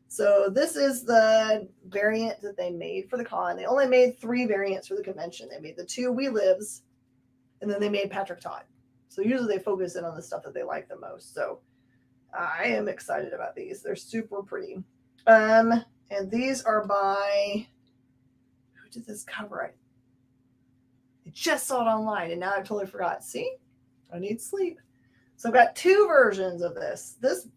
So this is the variant that they made for the con. They only made 3 variants for the convention. They made the 2 We Lives, and then they made Patrick Todd. So usually they focus in on the stuff that they like the most. So I am excited about these. They're super pretty. And these are by, who did this cover? I just saw it online and now I totally forgot. See, I need sleep. So I've got 2 versions of this. This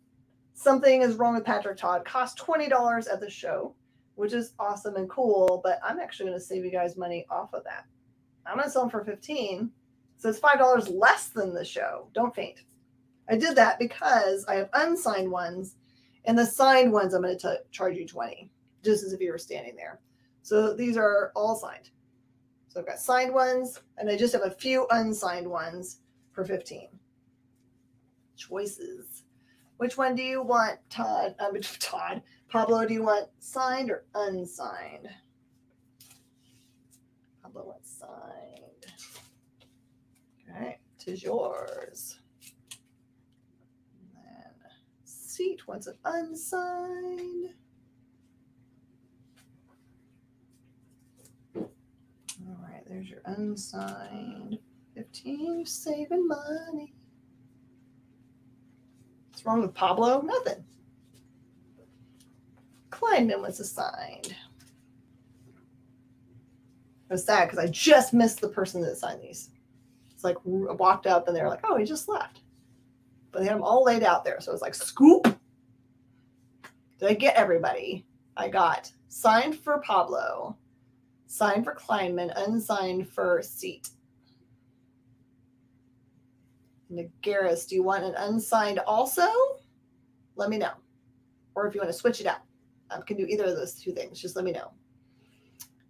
Something Is Wrong with Patrick Todd cost $20 at the show, which is awesome and cool, but I'm actually going to save you guys money off of that. I'm going to sell them for $15. So it's $5 less than the show. Don't faint. I did that because I have unsigned ones, and the signed ones I'm going to charge you $20, just as if you were standing there. So these are all signed. So I've got signed ones, and I just have a few unsigned ones for $15. Choices. Which one do you want, Todd? Todd. Pablo, do you want signed or unsigned? Pablo wants signed. All right, 'tis yours. And then Seat wants it unsigned. All unsigned. 15, saving money. What's wrong with Pablo? Nothing. Kleinman was assigned. I was sad because I just missed the person that signed these. It's like I walked up and they were like, oh, he just left. But they had them all laid out there. So it was like, scoop. Did I get everybody? I got signed for Pablo, signed for Kleinman, unsigned for Seat. Nagaris, do you want an unsigned also? Let me know. Or if you want to switch it out. I can do either of those two things. Just let me know.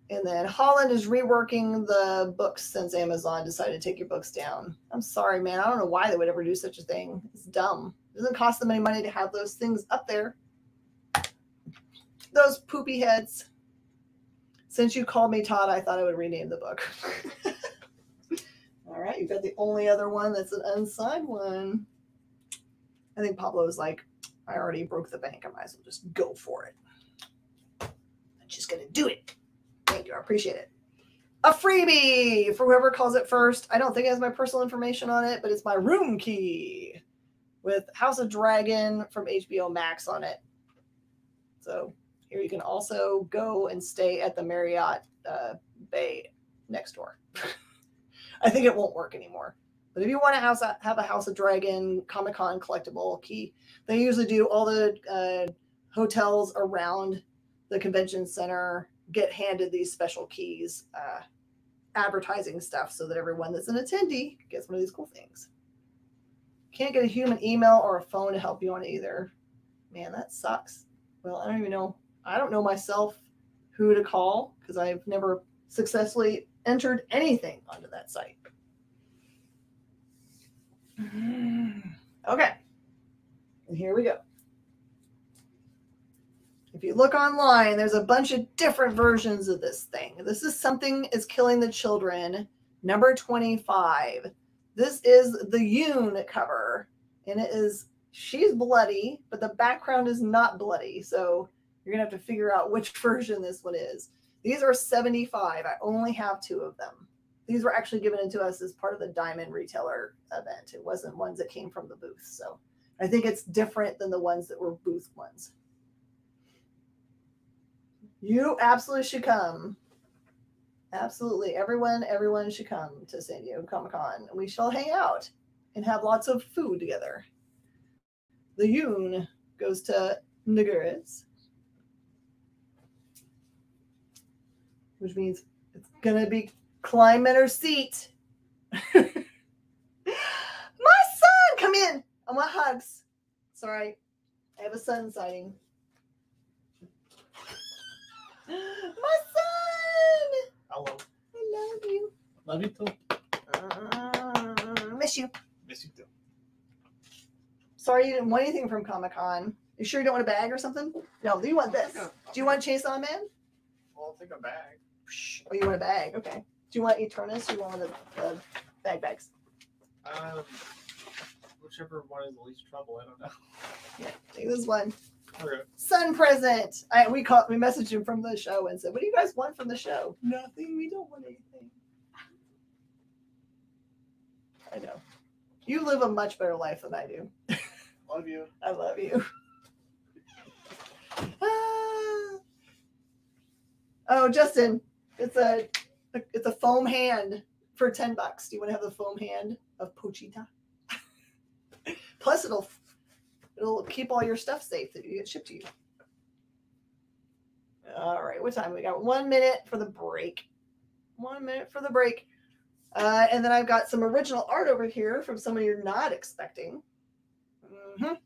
And then Holland is reworking the books since Amazon decided to take your books down. I'm sorry, man. I don't know why they would ever do such a thing. It's dumb. It doesn't cost them any money to have those things up there. Those poopy heads. Since you called me Todd, I thought I would rename the book. All right, you've got the only other one that's an unsigned one. I think Pablo was like, I already broke the bank. I might as well just go for it. I'm just going to do it. Thank you. I appreciate it. A freebie for whoever calls it first. I don't think it has my personal information on it, but it's my room key with House of Dragon from HBO Max on it. So here you can also go and stay at the Marriott Bay next door. I think it won't work anymore. But if you want to have a House of Dragon Comic-Con collectible key, they usually do all the hotels around the convention center get handed these special keys, advertising stuff so that everyone that's an attendee gets one of these cool things. Can't get a human email or a phone to help you on it either. Man, that sucks. Well, I don't even know. I don't know myself who to call because I've never successfully entered anything onto that site. Okay. And here we go. If you look online, there's a bunch of different versions of this thing. This is Something is Killing the Children, number 25. This is the Yoon cover. And it is, she's bloody, but the background is not bloody. So you're going to have to figure out which version this one is. These are 75. I only have 2 of them. These were actually given to us as part of the Diamond Retailer event. It wasn't ones that came from the booth. So I think it's different than the ones that were booth ones. You absolutely should come. Absolutely. Everyone should come to San Diego Comic-Con. We shall hang out and have lots of food together. The Yoon goes to Nagaris, which means it's going to be Kleinman or Seat. My son, come in. I want hugs. Sorry. I have a sun sighting. My son! Hello. I love you. Love you too. Miss you. Miss you too. Sorry you didn't want anything from Comic-Con. You sure you don't want a bag or something? No, do you want this? Do you want Chainsaw Man? Well, I'll take a bag. Oh, you want a bag? Okay. Do you want Eternus or do you want one of the bags? Whichever one is the least trouble. I don't know. Yeah, take this one. Okay. Son present. We messaged him from the show and said, what do you guys want from the show? Nothing. We don't want anything. I know. You live a much better life than I do. Love you. I love you. Oh, Justin, it's a foam hand for $10. Do you want to have the foam hand of Pochita? Plus, it'll keep all your stuff safe that you get shipped to you. All right, what time? We got 1 minute for the break. 1 minute for the break. And then I've got some original art over here from someone you're not expecting. All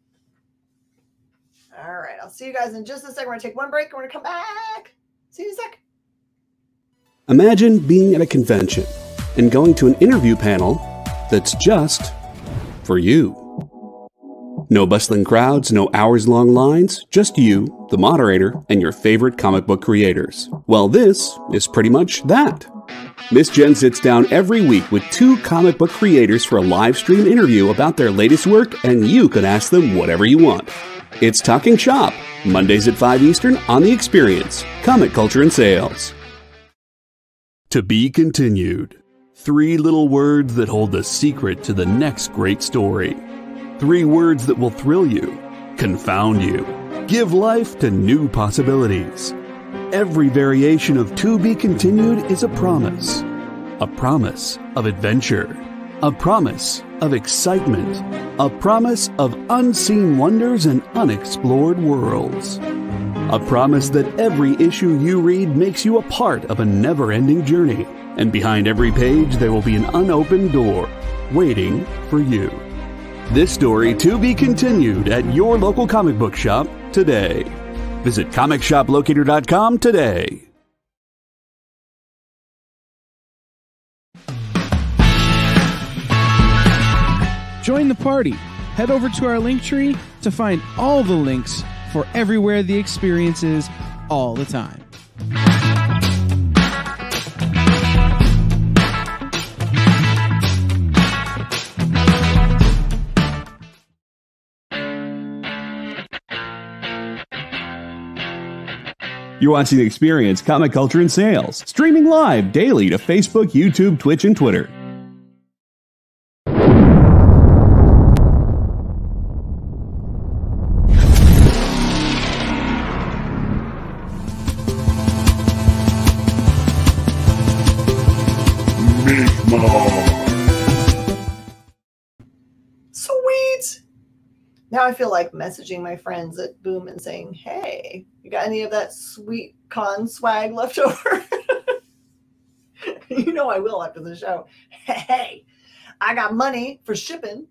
right, I'll see you guys in just a second. We're going to take one break and we're going to come back. See you in a sec. Imagine being at a convention and going to an interview panel that's just for you. No bustling crowds, no hours-long lines, just you, the moderator, and your favorite comic book creators. Well, this is pretty much that. Miss Jen sits down every week with 2 comic book creators for a live stream interview about their latest work, and you can ask them whatever you want. It's Talking Shop, Mondays at 5 Eastern on The Experience, Comic Culture and Sales. To be continued. 3 little words that hold the secret to the next great story. 3 words that will thrill you, confound you, give life to new possibilities. Every variation of To Be Continued is a promise of adventure, a promise of excitement, a promise of unseen wonders and unexplored worlds. A promise that every issue you read makes you a part of a never-ending journey, and behind every page there will be an unopened door waiting for you. This story to be continued at your local comic book shop today. Visit comicshoplocator.com today. Join the party. Head over to our link tree to find all the links for everywhere the experience is all the time. You're watching The Experience, Comic Culture and Sales, streaming live daily to Facebook, YouTube, Twitch, and Twitter. Sweet! Now I feel like messaging my friends at Boom and saying, hey, you got any of that sweet con swag left over? You know I will after the show. Hey, I got money for shipping.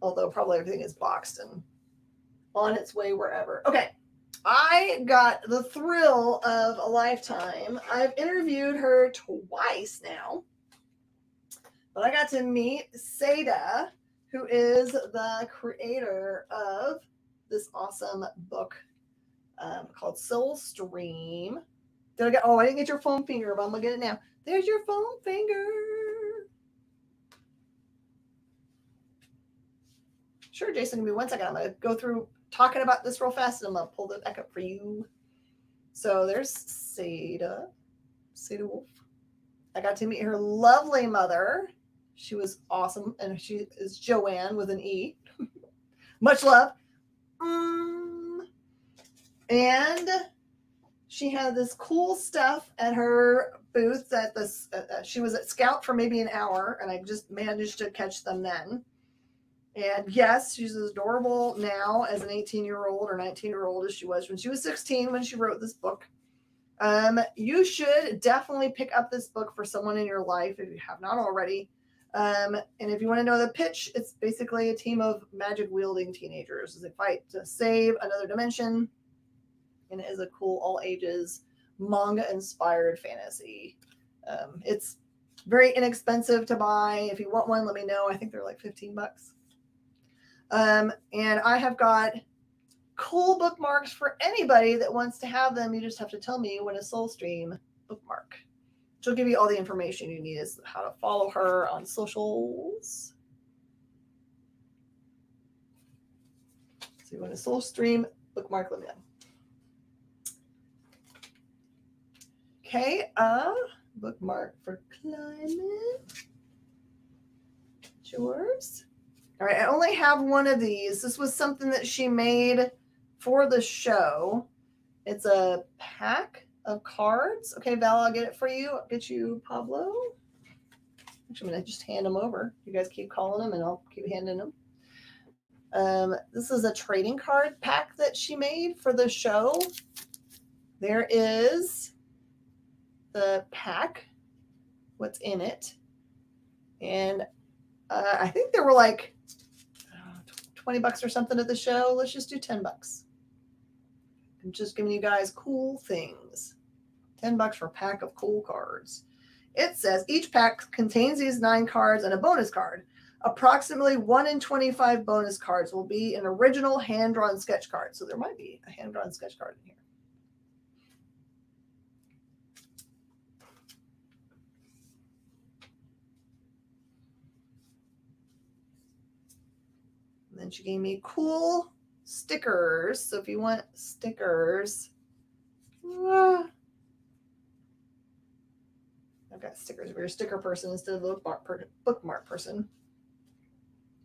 Although probably everything is boxed and on its way wherever. Okay, I got the thrill of a lifetime. I've interviewed her twice now. But I got to meet Seda, who is the creator of this awesome book called Soul Stream. I didn't get your foam finger, but I'm going to get it now. There's your foam finger. Sure, Jason, give me 1 second. I'm going to go through talking about this real fast, and I'm going to pull it back up for you. So there's Seda Wolf. I got to meet her lovely mother. She was awesome, and she is Joanne with an E. Much love. And she had this cool stuff at her booth at this. She was at Scout for maybe an hour, and I just managed to catch them then. And yes, she's as adorable now as an 18-year-old or 19-year-old as she was when she was 16 when she wrote this book. You should definitely pick up this book for someone in your life if you have not already. And if you want to know the pitch, it's basically a team of magic-wielding teenagers as they fight to save another dimension. And it is a cool all-ages manga-inspired fantasy. It's very inexpensive to buy. If you want one, let me know. I think they're like $15. And I have got cool bookmarks for anybody that wants to have them. You just have to tell me when a Soulstream bookmark. She'll give you all the information you need as how to follow her on socials. So you want a Soulstream bookmark, let me know. Okay, bookmark for climate. It's yours. All right, I only have one of these. This was something that she made for the show. It's a pack of cards. Okay, Val, I'll get it for you. I'll get you Pablo. Actually, I'm going to just hand them over. You guys keep calling them, and I'll keep handing them. This is a trading card pack that she made for the show. There is the pack, what's in it. And I think there were like $20 or something at the show. Let's just do $10. I'm just giving you guys cool things. $10 for a pack of cool cards. It says each pack contains these 9 cards and a bonus card. Approximately 1 in 25 bonus cards will be an original hand-drawn sketch card. So there might be a hand-drawn sketch card in here. And then she gave me cool stickers. So if you want stickers, I've got stickers if you're a sticker person instead of a bookmark person.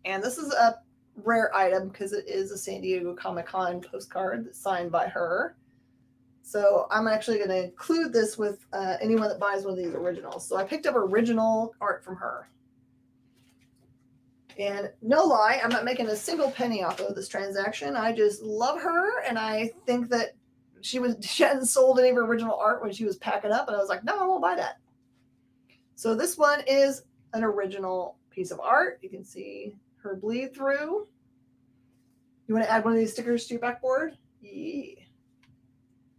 And this is a rare item because it is a San Diego Comic-Con postcard that's signed by her. So I'm actually going to include this with anyone that buys one of these originals. So I picked up original art from her. And no lie, I'm not making a single penny off of this transaction. I just love her, and I think that she hadn't sold any of her original art when she was packing up, and I was like, no, I won't buy that. So this one is an original piece of art. You can see her bleed through. You want to add one of these stickers to your backboard? Yeah.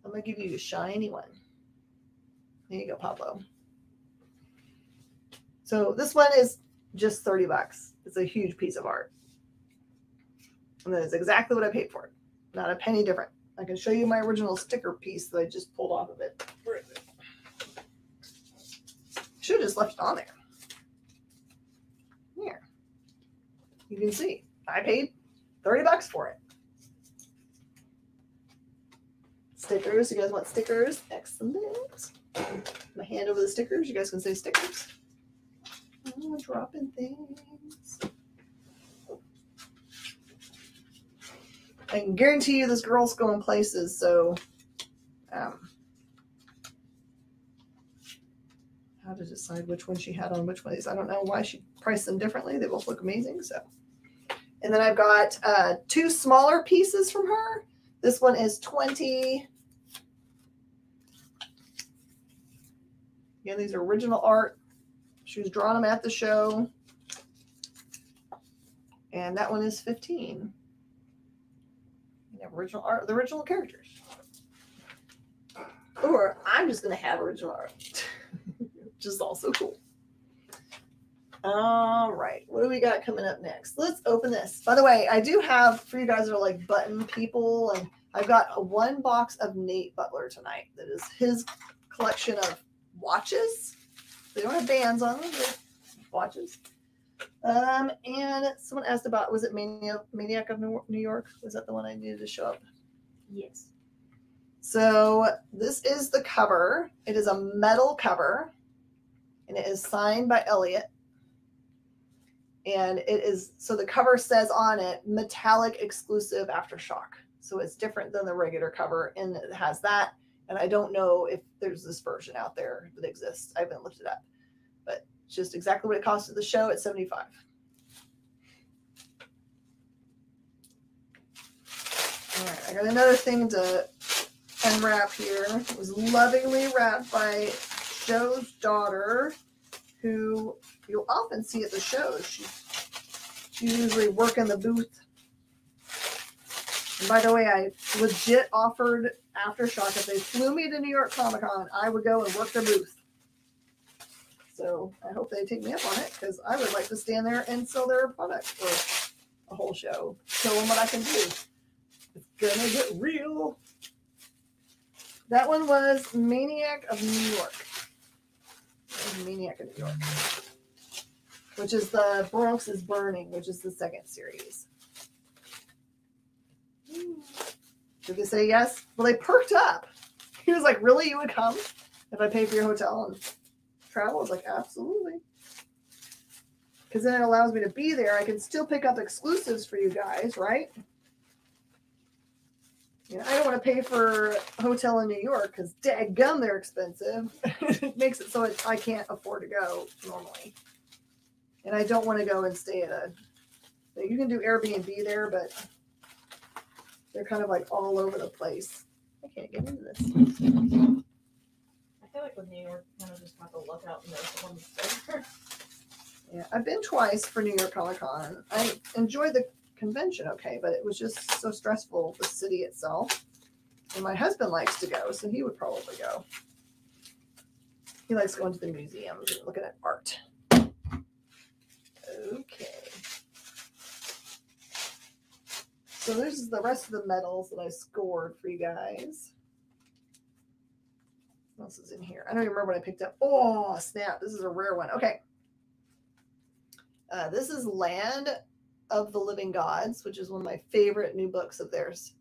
I'm going to give you a shiny one. There you go, Pablo. So this one is just $30. It's a huge piece of art. And that is exactly what I paid for it. Not a penny different. I can show you my original sticker piece that I just pulled off of it. Where is it? Should have just left it on there. Here. You can see. I paid $30 for it. Stickers. You guys want stickers? Excellent. My hand over the stickers. You guys can say stickers. Oh, dropping things. I can guarantee you this girl's going places, so how to decide which one she had on which one of these. I don't know why she priced them differently. They both look amazing. So, and then I've got 2 smaller pieces from her. This one is 20. Again, these are original art. She was drawing them at the show. And that one is 15. Original art, the original characters. Or I'm just going to have original art, which is also cool. All right, what do we got coming up next? Let's open this. By the way, I do have, for you guys that are like button people, and I've got one box of Nate Butler tonight. That is his collection of watches. They don't have bands on them, but watches. And someone asked about, was it Maniac of New York? Was that the one I needed to show up? Yes. So this is the cover. It is a metal cover, and it is signed by Elliot. And it is, so the cover says on it, metallic exclusive Aftershock. So it's different than the regular cover, and it has that. And I don't know if there's this version out there that exists. I haven't looked it up. But just exactly what it cost at the show at $75. All right, I got another thing to unwrap here. It was lovingly wrapped by Joe's daughter, who you'll often see at the shows. She usually work in the booth. And by the way, I legit offered Aftershock. If they flew me to New York Comic Con, I would go and work their booth. So I hope they take me up on it, because I would like to stand there and sell their product for a whole show. Show them what I can do. It's gonna get real. That one was Maniac of New York. Maniac of New York. Which is the Bronx is Burning, which is the second series. Did they say yes? Well, they perked up. He was like, really? You would come if I pay for your hotel and travel? I was like, absolutely. Because then it allows me to be there. I can still pick up exclusives for you guys, right? You know, I don't want to pay for a hotel in New York because daggum, they're expensive. It makes it so I can't afford to go normally. And I don't want to go and stay at you can do Airbnb there, but they're kind of like all over the place. I can't get into this. I feel like with New York, you kind of just have to look out and know someone's there. Yeah, I've been twice for New York Comic Con. I enjoyed the convention okay, but it was just so stressful, the city itself. And my husband likes to go, so he would probably go. He likes going to the museums and looking at art. Okay. So this is the rest of the medals that I scored for you guys. What else is in here? I don't even remember what I picked up. Oh, snap. This is a rare one. Okay. This is Land of the Living Gods, which is one of my favorite new books of theirs.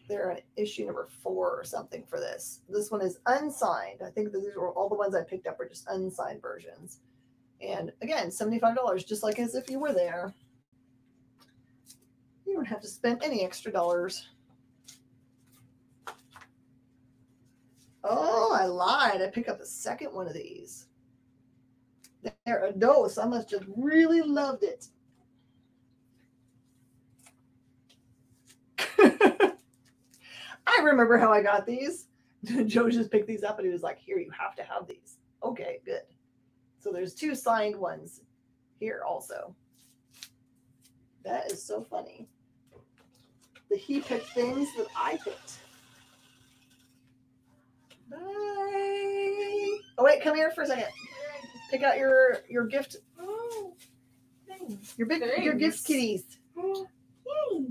they're on issue number 4 or something for this. This one is unsigned. I think that these were all the ones I picked up are just unsigned versions. And again, $75, just like as if you were there. You don't have to spend any extra dollars. Oh, I lied. I picked up the second one of these. They're a dose. I must just really loved it. I remember how I got these. Joe just picked these up and he was like, here, you have to have these. Okay, good. So there's 2 signed ones here also. That is so funny. That he picked things that I picked. Bye. Oh, wait, come here for a second. Pick out your gift. Oh, thanks. Your gift kitties. Oh, yay.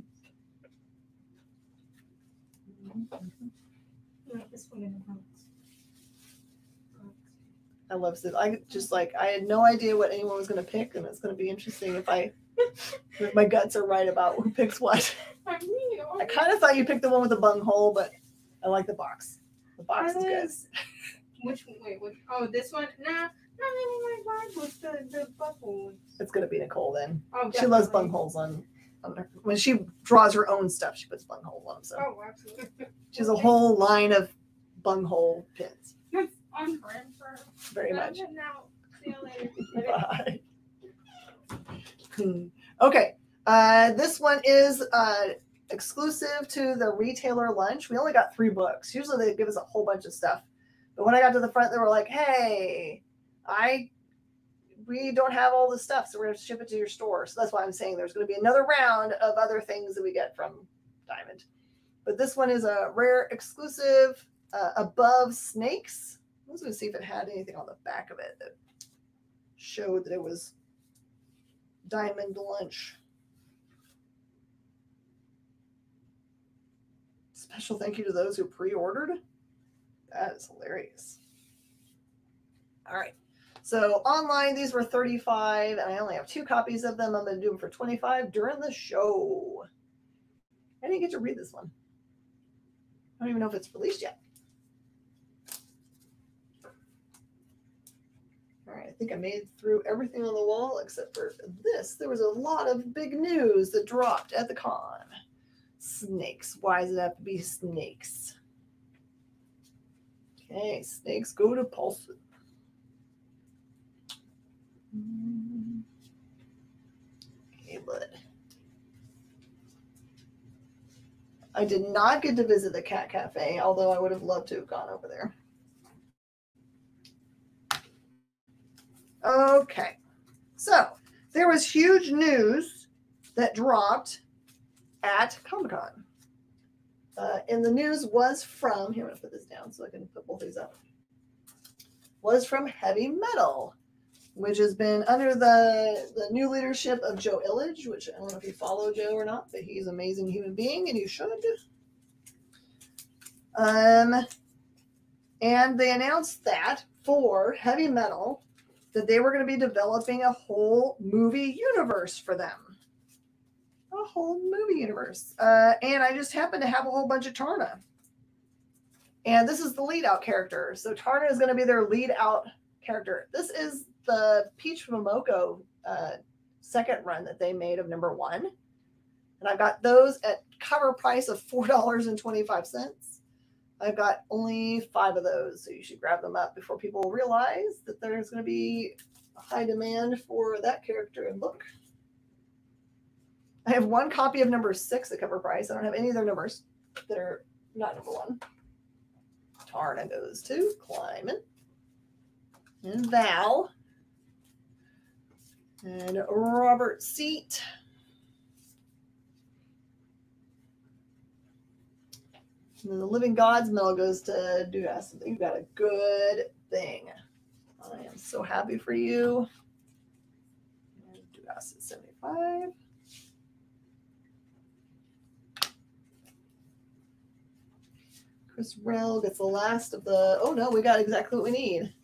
This one in the box. I love this. I had no idea what anyone was going to pick, and it's going to be interesting if my guts are right about who picks what. I kind of thought you picked the one with the bung hole, but I like the box. The box is good. Which oh, this one? Nah, not really my vibe with the bubble. It's going to be Nicole then. Oh, she loves bung holes on her. When she draws her own stuff, she puts bung holes on them. So. Oh, absolutely. She has a whole line of bung hole pins. That's on brand for her. Very much. Now, see you later. Bye. Okay. This one is exclusive to the retailer lunch. We only got 3 books. Usually they give us a whole bunch of stuff. But when I got to the front, they were like, hey, we don't have all this stuff, so we're going to ship it to your store. So that's why I'm saying there's going to be another round of other things that we get from Diamond. But this one is a rare exclusive Above Snakes. I was going to see if it had anything on the back of it that showed that it was Diamond lunch. Special thank you to those who pre-ordered. That is hilarious. All right. So online, these were $35, and I only have 2 copies of them. I'm going to do them for $25 during the show. I didn't get to read this one. I don't even know if it's released yet. All right, I think I made through everything on the wall except for this. There was a lot of big news that dropped at the con. Snakes. Why does it have to be snakes? Okay, snakes go to Pulse. Okay, bud. I did not get to visit the Cat Cafe, although I would have loved to have gone over there. Okay, so there was huge news that dropped at Comic-Con. And the news was from, here I'm going to put this down so I can put both these up, was from Heavy Metal, which has been under the new leadership of Joe Illidge, which I don't know if you follow Joe or not, but he's an amazing human being and you should. And they announced that for Heavy Metal, that they were going to be developing a whole movie universe for them. A whole movie universe. And I just happened to have a whole bunch of Tarna. And this is the lead out character. So Tarna is going to be their lead out character. This is the Peach Momoko second run that they made of number 1. And I've got those at cover price of $4.25. I've got only 5 of those, so you should grab them up before people realize that there's going to be a high demand for that character and look. I have 1 copy of number 6 at cover price. I don't have any other numbers that are not number 1. Tarna goes to Kleiman and Val and Robert Seat. And then the Living Gods medal goes to Dudas. You got a good thing. I am so happy for you. And Dudas is 75. Chris Rell gets the last of the, oh no, we got exactly what we need.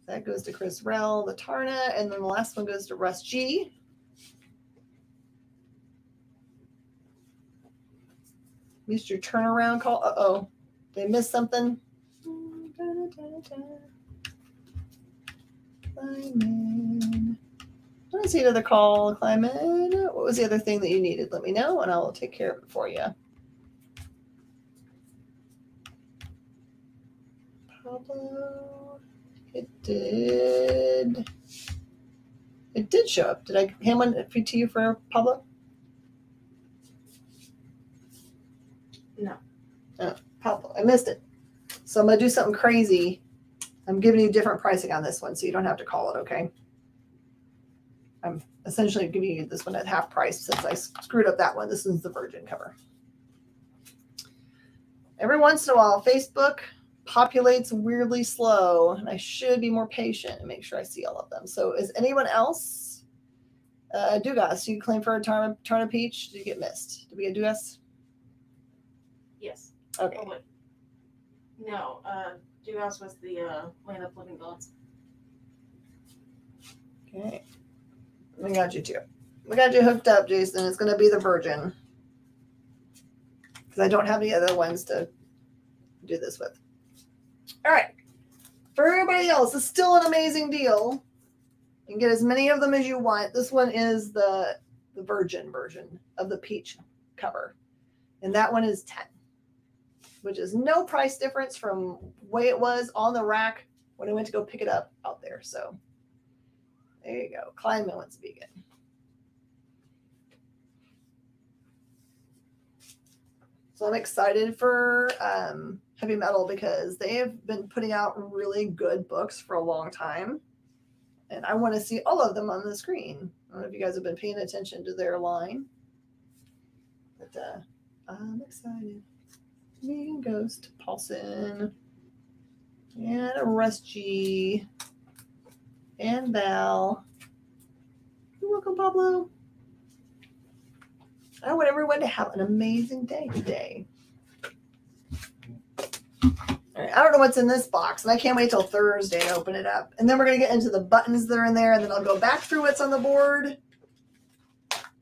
That goes to Chris Rell, the Tarna, and then the last one goes to Russ G. Missed your turnaround call. Uh-oh. They missed something. Climate. Let's see another call, Climate. What was the other thing that you needed? Let me know, and I'll take care of it for you. Pablo. It did show up. Did I hand one to you for Pablo? No. Oh, Pablo. I missed it. So I'm going to do something crazy. I'm giving you different pricing on this one, so you don't have to call it, okay? I'm essentially giving you this one at half price since I screwed up that one. This is the Virgin cover. Every once in a while, Facebook populates weirdly slow, and I should be more patient and make sure I see all of them. So is anyone else? Dugas, you claim for a Tarna Peach? Did you get missed? Did we get Dugas? Yes. Okay. Oh, wait. No, Dugas was the Land of Living Gods. Okay. We got you too. We got you hooked up, Jason. It's going to be the Virgin. Because I don't have any other ones to do this with. All right. For everybody else, it's still an amazing deal. You can get as many of them as you want. This one is the Virgin version of the peach cover. And that one is 10, which is no price difference from the way it was on the rack when I went to go pick it up out there. So there you go. Climate wants vegan. So I'm excited for heavy metal because they have been putting out really good books for a long time. And I want to see all of them on the screen. I don't know if you guys have been paying attention to their line. But I'm excited. Vegan Ghost, Paulson, and Rusty, and Val. You're welcome, Pablo. I want everyone to have an amazing day today. All right, I don't know what's in this box, and I can't wait till Thursday to open it up. And then we're going to get into the buttons that are in there, and then I'll go back through what's on the board.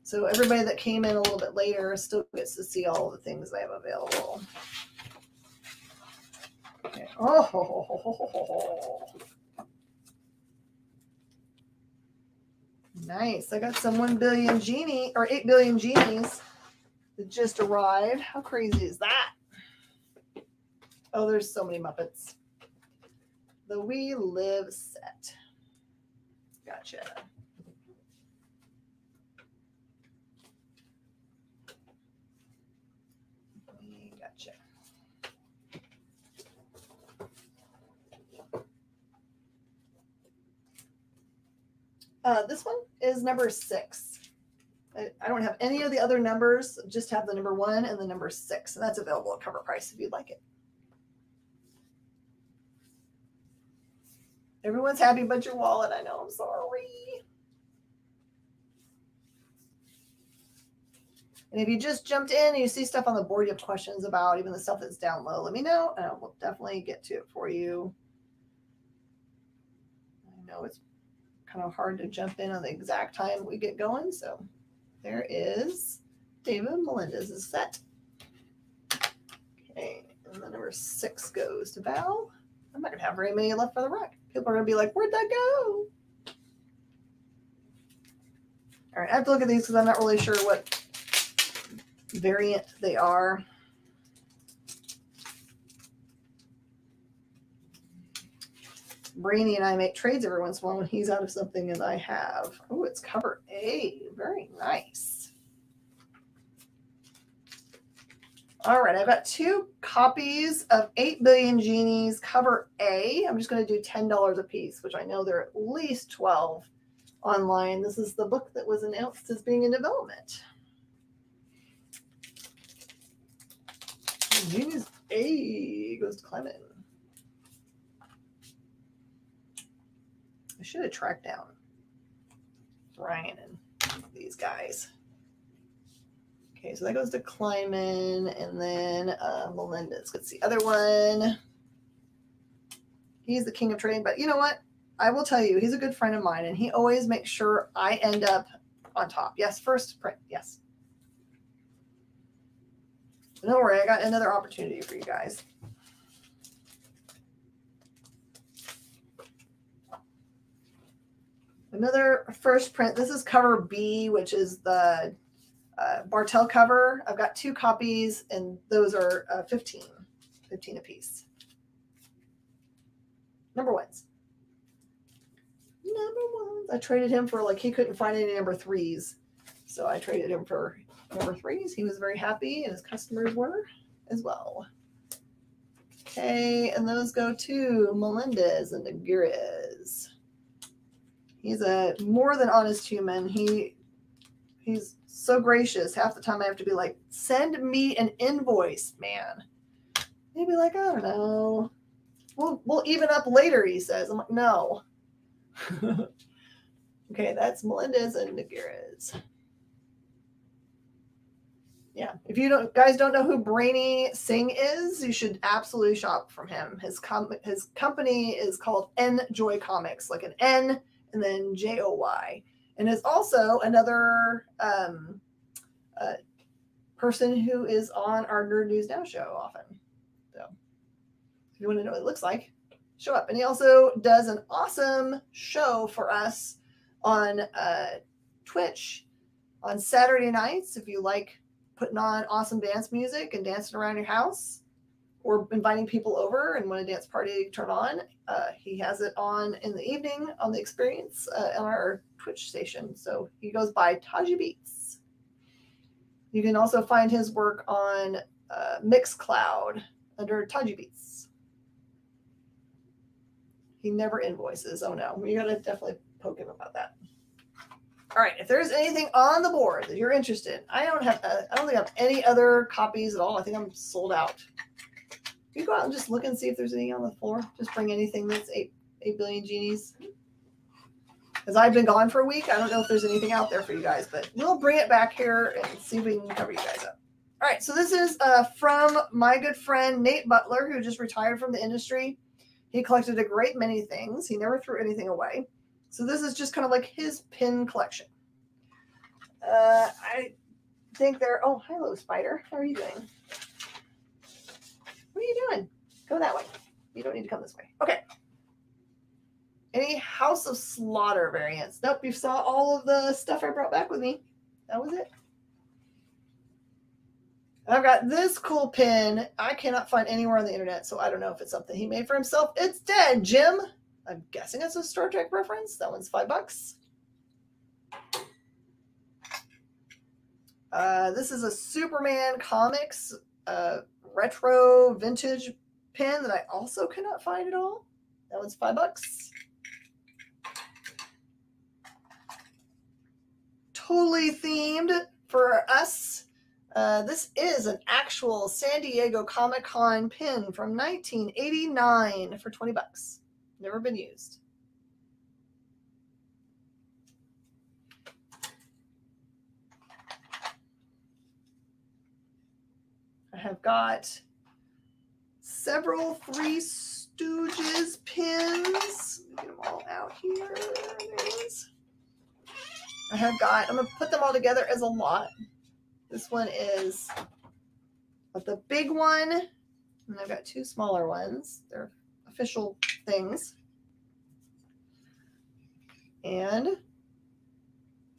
So everybody that came in a little bit later still gets to see all the things they have available. Okay. Oh, nice. I got some 1 billion genie or 8 billion genies that just arrived. How crazy is that? Oh, there's so many Muppets. The We Live set. Gotcha. Gotcha. This one is number 6. I don't have any of the other numbers, just have the number 1 and the number 6, and that's available at cover price if you'd like it. Everyone's happy but your wallet. I know, I'm sorry. And if you just jumped in and you see stuff on the board you have questions about, even the stuff that's down low, let me know, and I will definitely get to it for you. I know it's kind of hard to jump in on the exact time we get going, so there is David Melendez's set. Okay, and the number 6 goes to Val. I'm not going to have very many left for the rack. People are going to be like, where'd that go? All right, I have to look at these because I'm not really sure what variant they are. Brainy and I make trades every once in a while when he's out of something and I have. Oh, it's cover A. Very nice. All right, I've got 2 copies of 8 Billion Genies cover A. I'm just going to do $10 a piece, which I know there are at least 12 online. This is the book that was announced as being in development. Genies A goes to Clement. I should have tracked down Ryan and these guys. Okay, so that goes to Kleiman, and then Melendez gets the other one. He's the king of trade, but you know what? I will tell you, he's a good friend of mine, and he always makes sure I end up on top. Yes, first print, yes. So don't worry, I got another opportunity for you guys. Another first print. This is cover B, which is the Bartell cover. I've got 2 copies, and those are 15 a piece. Number ones. I traded him for, like, he couldn't find any number 3s. So I traded him for number 3s. He was very happy, and his customers were as well. Okay, and those go to Melendez and Aguirrez. He's a more than honest human. He's so gracious. Half the time I have to be like, send me an invoice, man. He'd be like, I don't know. We'll even up later, he says. I'm like, no. Okay, that's Melendez and Aguirrez. Yeah, if you guys don't know who Brainy Singh is, you should absolutely shop from him. His company is called N-Joy Comics, like an N and then Joy. And is also another person who is on our Nerd News Now show often. So if you want to know what it looks like, show up. And he also does an awesome show for us on Twitch on Saturday nights. If you like putting on awesome dance music and dancing around your house, or inviting people over and when a dance party turn on, he has it on in the evening on the Experience on our Twitch station. So he goes by Taji Beats. You can also find his work on Mixcloud under Taji Beats. He never invoices. Oh no, you gotta definitely poke him about that. All right, if there's anything on the board that you're interested in, I don't think I have any other copies at all. I think I'm sold out. You go out and just look and see if there's anything on the floor. Just bring anything that's 8 billion genies. Because I've been gone for a week. I don't know if there's anything out there for you guys, but we'll bring it back here and see if we can cover you guys up. All right, so this is from my good friend Nate Butler, who just retired from the industry. He collected a great many things. He never threw anything away. So this is just kind of like his pin collection. I think they're, oh, hello, Spider. How are you doing? What are you doing? Go that way. You don't need to come this way. Okay. Any House of Slaughter variants? Nope, you saw all of the stuff I brought back with me. That was it. I've got this cool pin I cannot find anywhere on the internet, so I don't know if it's something he made for himself. It's dead, Jim. I'm guessing it's a Star Trek reference. That one's $5. This is a Superman Comics retro vintage pin that I also cannot find at all. That one's $5. Totally themed for us. This is an actual San Diego Comic-Con pin from 1989 for $20. Never been used. I have got several Three Stooges pins. Get them all out here. There it is. I have got, I'm going to put them all together as a lot. This one is the big one, and I've got 2 smaller ones. They're official things. And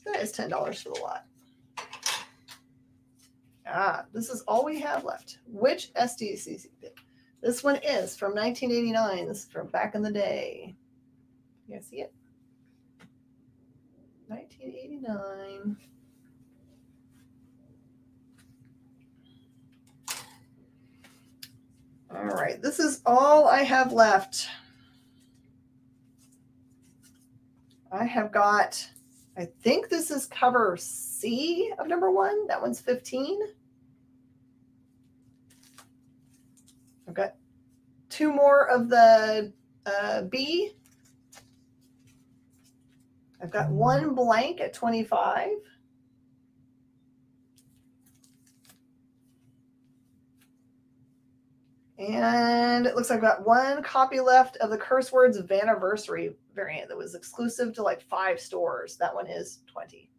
that is $10 for the lot. This is all we have left. Which SDCC pin? This one is from 1989. This is from back in the day. You guys see it? 1989. All right, this is all I have left. I have got, I think this is cover C of number 1. That one's 15. I've got 2 more of the B. I've got 1 blank at 25. And it looks like I've got 1 copy left of the Curse Words Vaniversary variant that was exclusive to like 5 stores. That one is 20.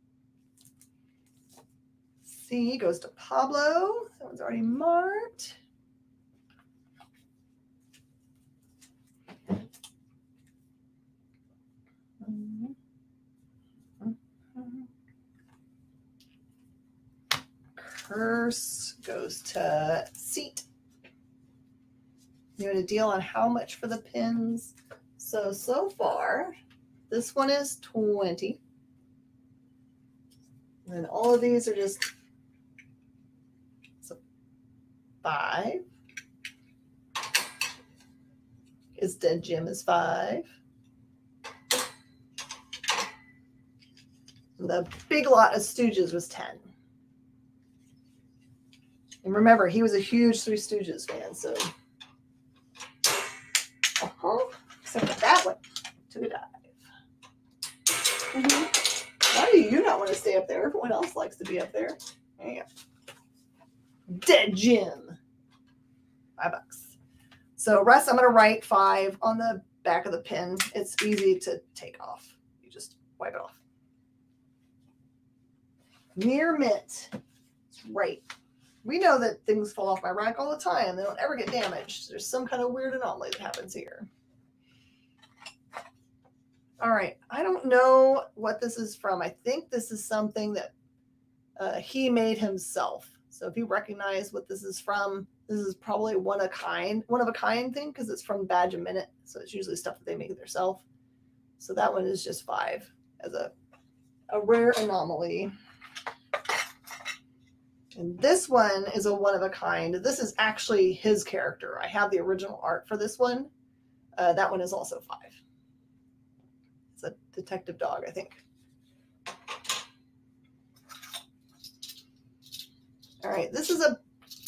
C goes to Pablo. That one's already marked. Curse goes to Seat. You had a deal on how much for the pins. So far, this one is 20. And then all of these are just 5. His Dead Jim is 5. And the big lot of Stooges was 10. And remember, he was a huge Three Stooges fan, so. Except for that one took a dive. Why do you not want to stay up there? Everyone else likes to be up there. There you go. Dead Jim. $5. So Russ, I'm going to write 5 on the back of the pin. It's easy to take off. You just wipe it off. Near mint. That's right. We know that things fall off my rack all the time. They don't ever get damaged. There's some kind of weird anomaly that happens here. All right. I don't know what this is from. I think this is something that he made himself. So if you recognize what this is from, this is probably one of a kind thing because it's from Badge a Minute. So it's usually stuff that they make themselves. So that one is just 5 as a rare anomaly. And this one is a one of a kind. This is actually his character. I have the original art for this one. That one is also 5. It's a detective dog, I think. All right, this is a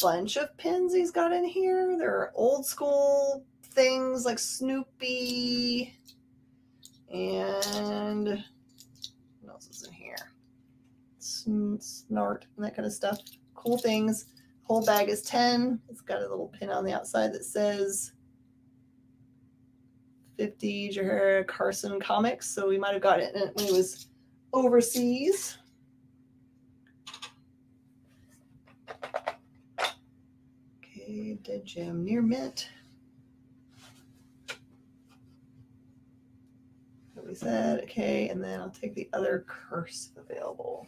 bunch of pins he's got in here. They're old school things like Snoopy and what else is in here? Snort and that kind of stuff. Cool things. Whole bag is 10. It's got a little pin on the outside that says 50 Jahara Carson Comics. So we might have got it when he was overseas. Okay, Dead Jim near mint. What we said. Okay, and then I'll take the other curse available.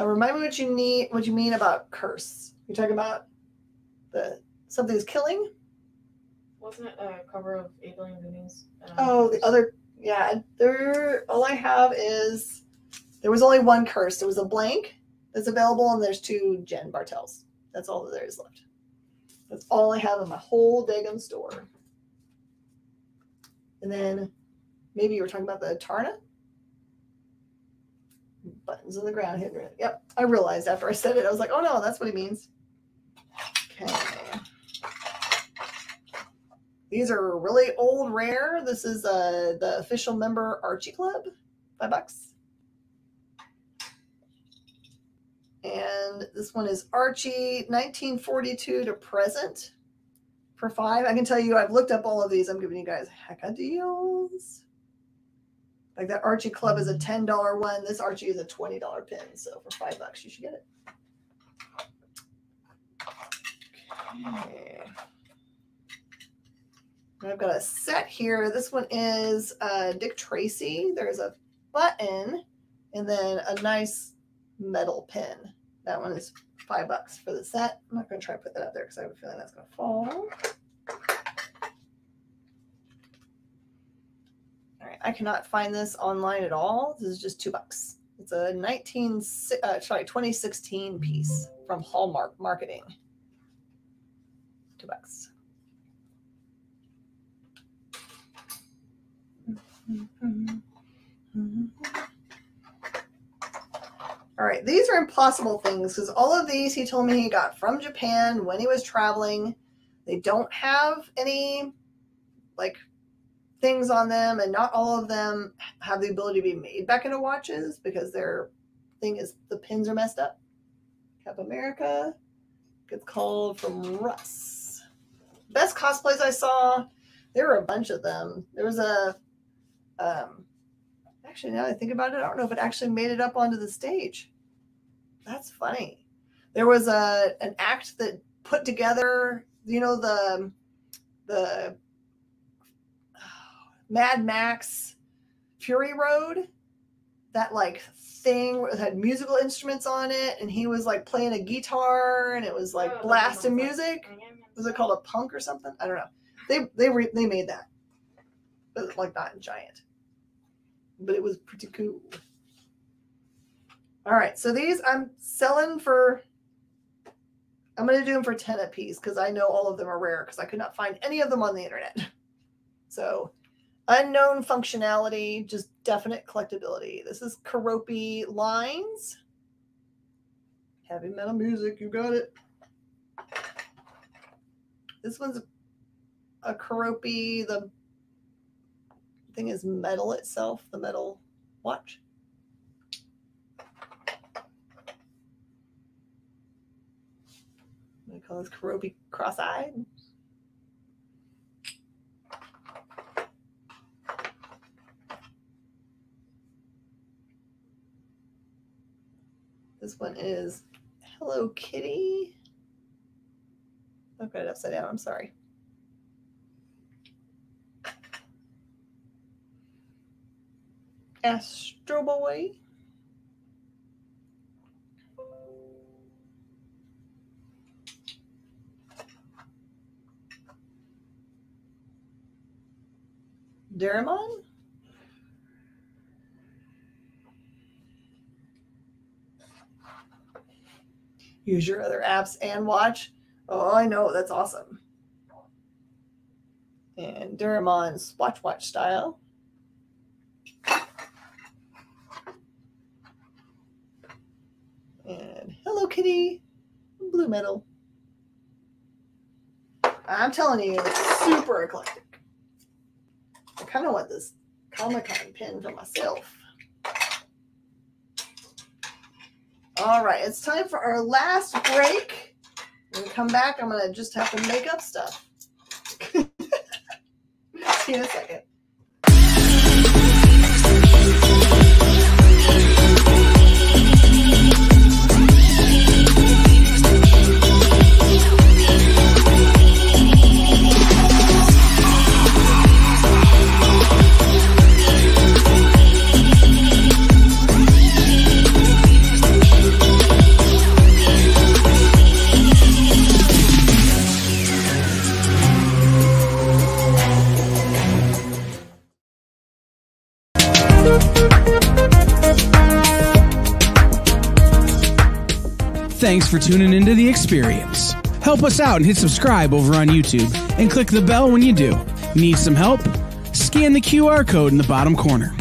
Remind me what you mean about curse. You're talking about something's killing? Wasn't it a cover of 8 Billion Goonies? Oh, the other, yeah. All I have is, there was only one curse. There was a blank that's available, and there's 2 Jen Bartels. That's all that there is left. That's all I have in my whole daggum store. And then maybe you were talking about the Tarna? Buttons on the ground hidden. Yep, I realized after I said it, I was like, oh no, that's what he means. Okay. These are really old rare. This is the official member Archie Club, $5. And this one is Archie 1942 to present for 5. I can tell you, I've looked up all of these. I'm giving you guys hecka deals. Like that Archie Club is a $10 one. This Archie is a $20 pin. So for $5, you should get it. Okay. I've got a set here. This one is Dick Tracy. There's a button and then a nice metal pin. That one is $5 for the set. I'm not going to try to put that up there because I have a feeling that's going to fall. All right, I cannot find this online at all. This is just $2. It's a 2016 piece from Hallmark Marketing. $2. All right, these are impossible things because all of these he told me he got from Japan when he was traveling. They don't have any like things on them, and not all of them have the ability to be made back into watches because their thing is the pins are messed up. Cap America gets called from Russ. Best cosplays I saw There were a bunch of them. There was a, actually, now that I think about it, I don't know if it actually made it up onto the stage. That's funny. There was an act that put together, you know, the Mad Max Fury Road, that like thing where it had musical instruments on it, and he was like playing a guitar, and it was like blasting music. Was it called a punk or something? I don't know. They made that, but like not in giant, but it was pretty cool. All right, so these I'm selling for. I'm going to do them for 10 a piece because I know all of them are rare because I could not find any of them on the internet. So unknown functionality, just definite collectability. This is Keroppi lines. Heavy metal music, you got it. This one's a Keroppi. The thing is metal itself, the metal watch. I call this Keroppi cross-eyed. This one is Hello Kitty. I've got it upside down. I'm sorry. Astro Boy. Doraemon? Use your other apps and watch. Oh, I know. That's awesome. And Doraemon's watch style. And Hello Kitty, blue metal. I'm telling you, it's super eclectic. I kind of want this Comic-Con pin for myself. All right, it's time for our last break. When we come back, I'm going to just have to make up stuff. See you in a second. Thanks for tuning into The Experience. Help us out and hit subscribe over on YouTube and click the bell when you do. Need some help? Scan the QR code in the bottom corner.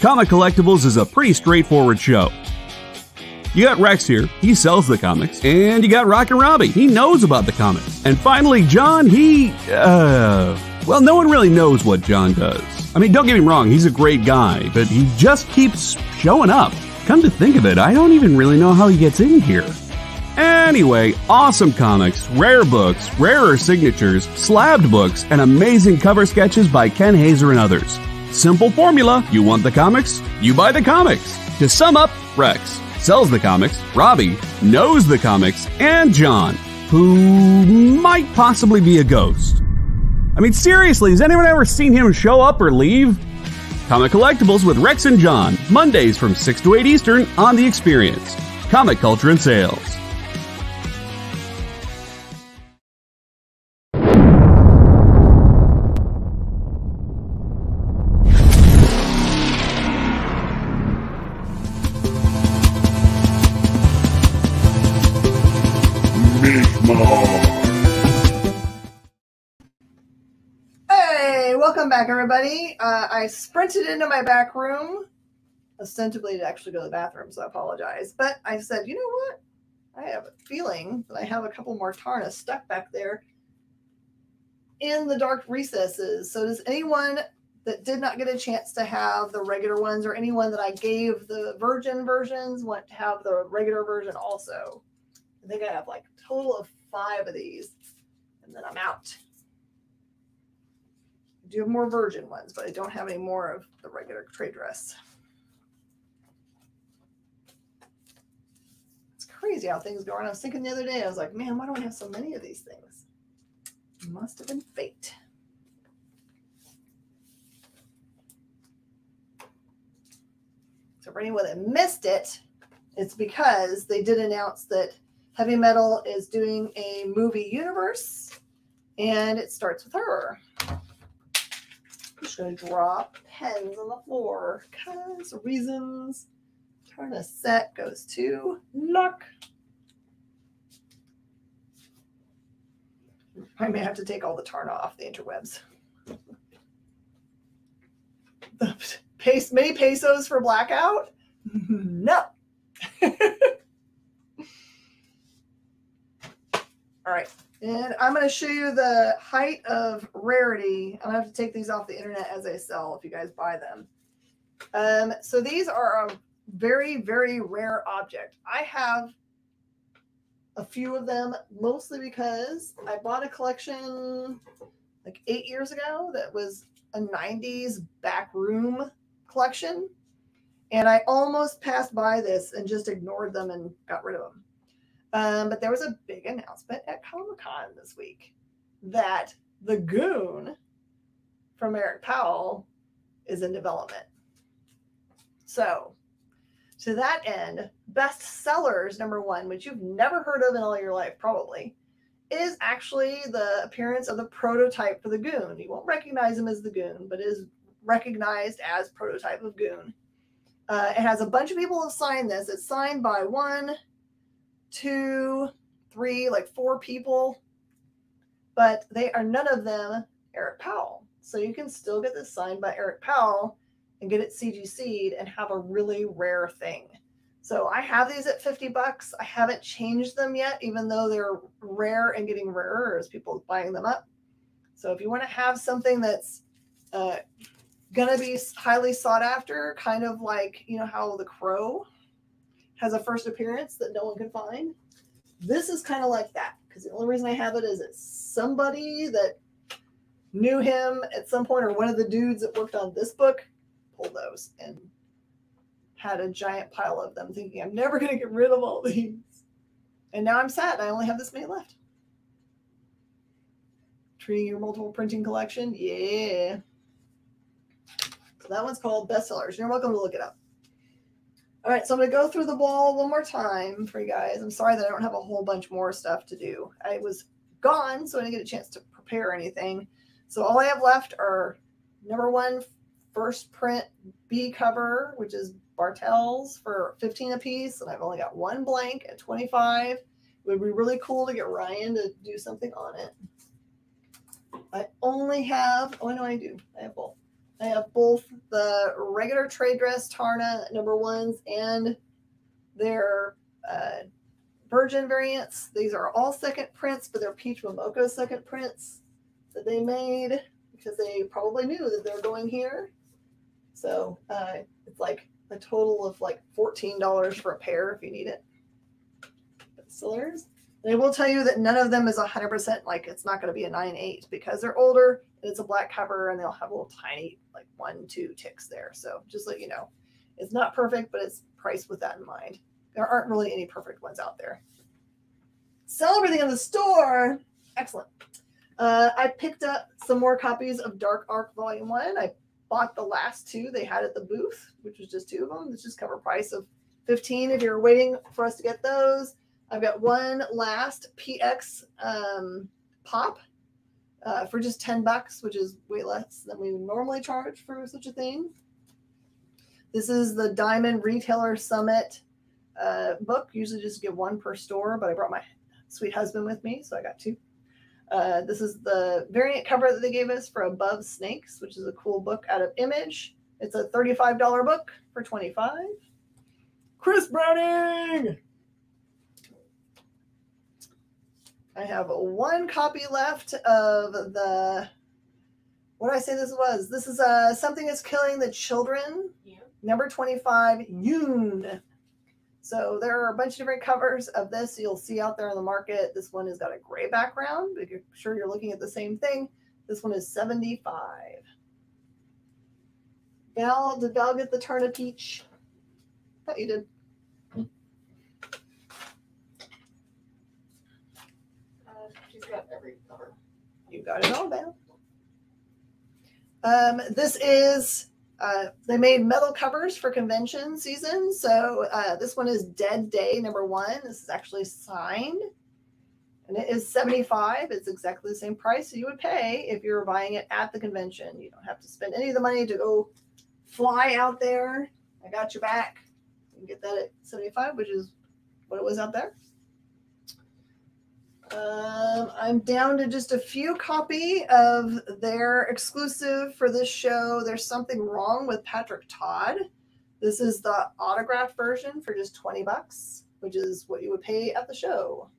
Comic Collectibles is a pretty straightforward show. You got Rex here, he sells the comics, and you got Rockin' Robbie, he knows about the comics. And finally, John, well, no one really knows what John does. I mean, don't get me wrong, he's a great guy, but he just keeps showing up. Come to think of it, I don't even really know how he gets in here. Anyway, awesome comics, rare books, rarer signatures, slabbed books, and amazing cover sketches by Ken Hazer and others. Simple formula, you want the comics, you buy the comics. To sum up, Rex sells the comics, Robbie knows the comics, and John, who might possibly be a ghost. I mean, seriously, has anyone ever seen him show up or leave? Comic Collectibles with Rex and John, Mondays from 6 to 8 Eastern on The Experience. Comic Culture and Sales. Hey, welcome back, everybody. I sprinted into my back room, ostensibly to actually go to the bathroom, so I apologize. But I said, you know what? I have a feeling that I have a couple more Tarnas stuck back there in the dark recesses. So does anyone that did not get a chance to have the regular ones, or anyone that I gave the virgin versions, want to have the regular version also? I think I have like a total of 5 of these, and then I'm out. I do have more virgin ones, but I don't have any more of the regular trade dress. It's crazy how things go around. I was thinking the other day, I was like, man, why do I have so many of these things? It must have been fate. So for anyone that missed it, it's because they did announce that Heavy Metal is doing a movie universe, and it starts with her. I'm just going to drop pens on the floor because reasons. Turn a set goes to luck. I may have to take all the tarn off the interwebs. Many pesos for blackout? No. All right. And I'm going to show you the height of rarity. I'm going to have to take these off the internet as they sell if you guys buy them. So these are a very, very rare object. I have a few of them, mostly because I bought a collection like 8 years ago that was a 90s back room collection. And I almost passed by this and just ignored them and got rid of them. But there was a big announcement at Comic-Con this week that the Goon from Eric Powell is in development. So to that end, bestsellers #1, which you've never heard of in all your life probably, is actually the appearance of the prototype for the Goon. You won't recognize him as the Goon, but is recognized as prototype of Goon. It has a bunch of people who have signed this. It's signed by 1, 2, 3, like 4 people, but they are none of them Eric Powell. So you can still get this signed by Eric Powell and get it CGC'd and have a really rare thing. So I have these at $50. I haven't changed them yet, even though they're rare and getting rarer as people buying them up. So if you want to have something that's going to be highly sought after, kind of like, you know, how the Crow has a first appearance that no one can find. This is kind of like that, because the only reason I have it is it's somebody that knew him at some point, or one of the dudes that worked on this book pulled those and had a giant pile of them, thinking I'm never going to get rid of all these. And now I'm sad. I only have this many left. Treating your multiple printing collection. Yeah. So that one's called Bestsellers. You're welcome to look it up. All right, so I'm going to go through the wall one more time for you guys. I'm sorry that I don't have a whole bunch more stuff to do. I was gone, so I didn't get a chance to prepare anything. So all I have left are #1 first print B cover, which is Bartels for $15 a piece, and I've only got 1 blank at $25. It would be really cool to get Ryan to do something on it. I only have, oh no, I do. I have both. I have both the regular trade dress Tarna #1s and their Virgin variants. These are all second prints, but they're Peach Momoko second prints that they made because they probably knew that they're going here. So it's like a total of like $14 for a pair if you need it. Bestsellers. And I will tell you that none of them is 100% like it's not going to be a 9/8 because they're older and it's a black cover and they'll have a little tiny like 1-2 ticks there. So just let you know, it's not perfect, but it's priced with that in mind. There aren't really any perfect ones out there. Sell everything in the store. Excellent. I picked up some more copies of Dark Arc Volume 1. I bought the last 2 they had at the booth, which was just 2 of them. It's just cover price of $15 if you're waiting for us to get those. I've got one last PX pop for just $10, which is way less than we would normally charge for such a thing. This is the Diamond Retailer Summit book. Usually just get 1 per store, but I brought my sweet husband with me, so I got 2. This is the variant cover that they gave us for Above Snakes, which is a cool book out of Image. It's a $35 book for $25. Chris Browning! I have 1 copy left of the, what did I say this was? This is Something Is Killing the Children, #25, Yoon. So there are a bunch of different covers of this you'll see out there on the market. This one has got a gray background, but you're sure you're looking at the same thing. This one is $75. Val, did Val get the turnip peach? I thought you did. She's got every cover. You got it all, Val. This is, they made metal covers for convention season. So this one is Dead Day #1. This is actually signed. And it is $75. It's exactly the same price you would pay if you were buying it at the convention. You don't have to spend any of the money to go fly out there. I got your back. You can get that at $75, which is what it was out there. I'm down to just a few copy of their exclusive for this show. There's Something Wrong with Patrick Todd. This is the autographed version for just $20, which is what you would pay at the show.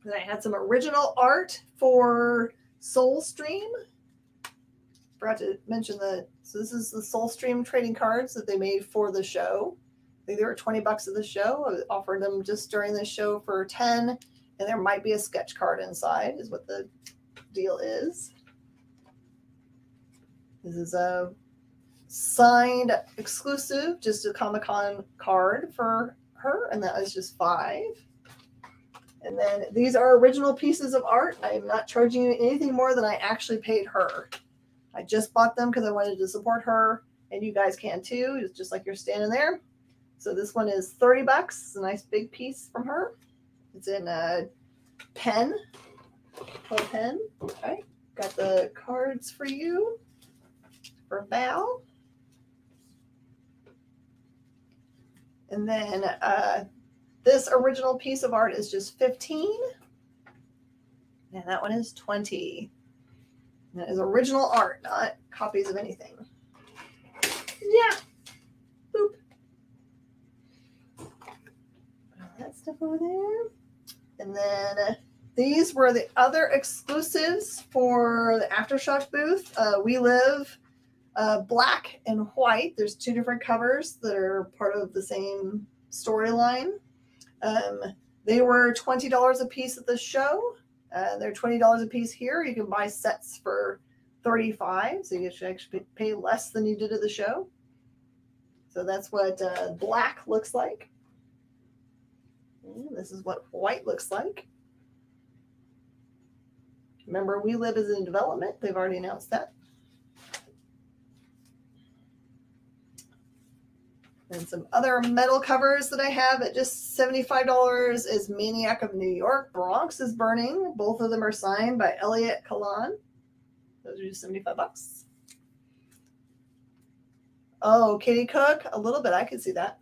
Then I had some original art for Soulstream. Forgot to mention so this is the Soulstream trading cards that they made for the show. I think they were $20 at the show. I offered them just during the show for 10, and there might be a sketch card inside, is what the deal is. This is a signed exclusive, just a Comic-Con card for her, and that was just $5. And then these are original pieces of art. I am not charging you anything more than I actually paid her. I just bought them because I wanted to support her, and you guys can too. It's just like you're standing there. So this one is $30. It's a nice big piece from her. It's in a pen. Pen. Okay. Got the cards for you. For Val. And then this original piece of art is just $15. And that one is $20. And that is original art, not copies of anything. Yeah. Boop. That stuff over there. And then these were the other exclusives for the Aftershock booth. We Live black and white. There's 2 different covers that are part of the same storyline. They were $20 a piece at the show. They're $20 a piece here. You can buy sets for $35, so you should actually pay less than you did at the show. So that's what black looks like. And this is what white looks like. Remember, We Live is in development. They've already announced that. And some other metal covers that I have at just $75 is Maniac of New York, Bronx is Burning. Both of them are signed by Elliot Kalan. Those are just $75. Oh, Katie Cook, a little bit. I could see that.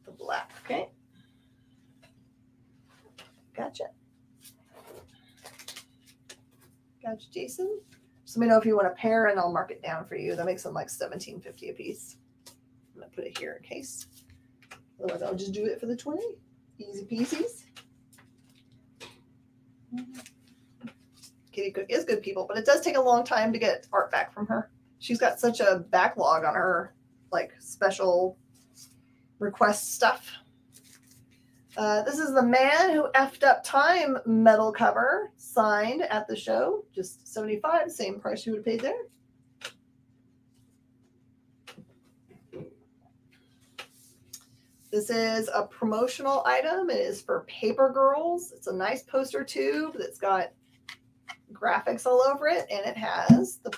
The black, okay. Gotcha. Gotcha, Jason. Just let me know if you want a pair, and I'll mark it down for you. That makes them like $17.50 a piece. I'm gonna put it here in case. Otherwise, I'll just do it for the 20. Easy peasies. Kitty Cook is good people, but it does take a long time to get art back from her. She's got such a backlog on her like special request stuff. This is the Man Who Effed Up Time metal cover, signed at the show. Just $75, same price you would have paid there. This is a promotional item. It is for Paper Girls. It's a nice poster tube that's got graphics all over it, and it has the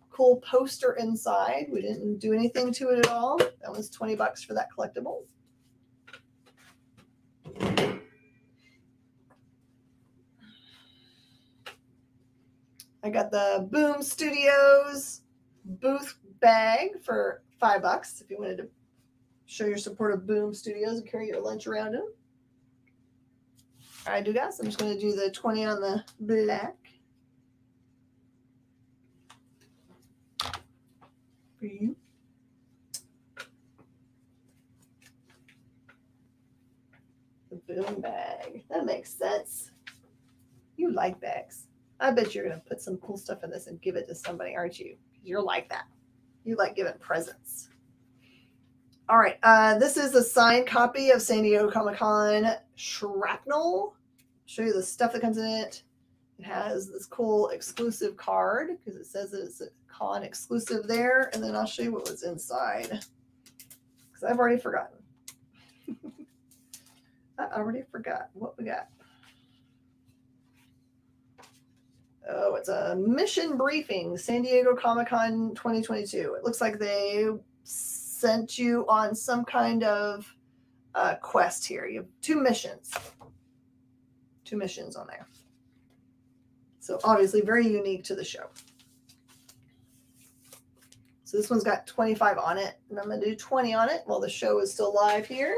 cool poster inside. We didn't do anything to it at all. That was $20 for that collectible. I got the Boom Studios booth bag for $5 if you wanted to show your support of Boom Studios and carry your lunch around them. All right, guys, I'm just going to do the 20 on the black. For you. The Boom bag. That makes sense. You like bags. I bet you're going to put some cool stuff in this and give it to somebody, aren't you? You're like that. You like giving presents. All right. This is a signed copy of San Diego Comic-Con Shrapnel. I'll show you the stuff that comes in it. It has this cool exclusive card because it says that it's a con exclusive there. And then I'll show you what was inside because I've already forgotten. I already forgot what we got. Oh, it's a mission briefing, San Diego Comic-Con 2022. It looks like they sent you on some kind of quest here. You have 2 missions. 2 missions on there. So obviously very unique to the show. So this one's got 25 on it, and I'm going to do 20 on it while the show is still live here.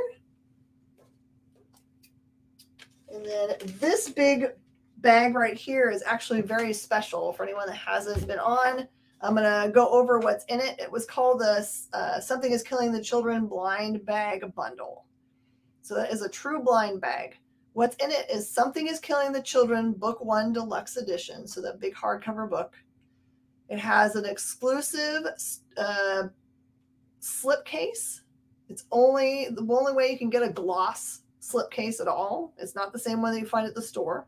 And then this big bag right here is actually very special for anyone that hasn't been on. I'm going to go over what's in it. It was called the Something is Killing the Children Blind Bag Bundle. So that is a true blind bag. What's in it is Something is Killing the Children Book 1 Deluxe Edition. So that big hardcover book. It has an exclusive slipcase. It's the only way you can get a gloss slipcase at all. It's not the same one that you find at the store.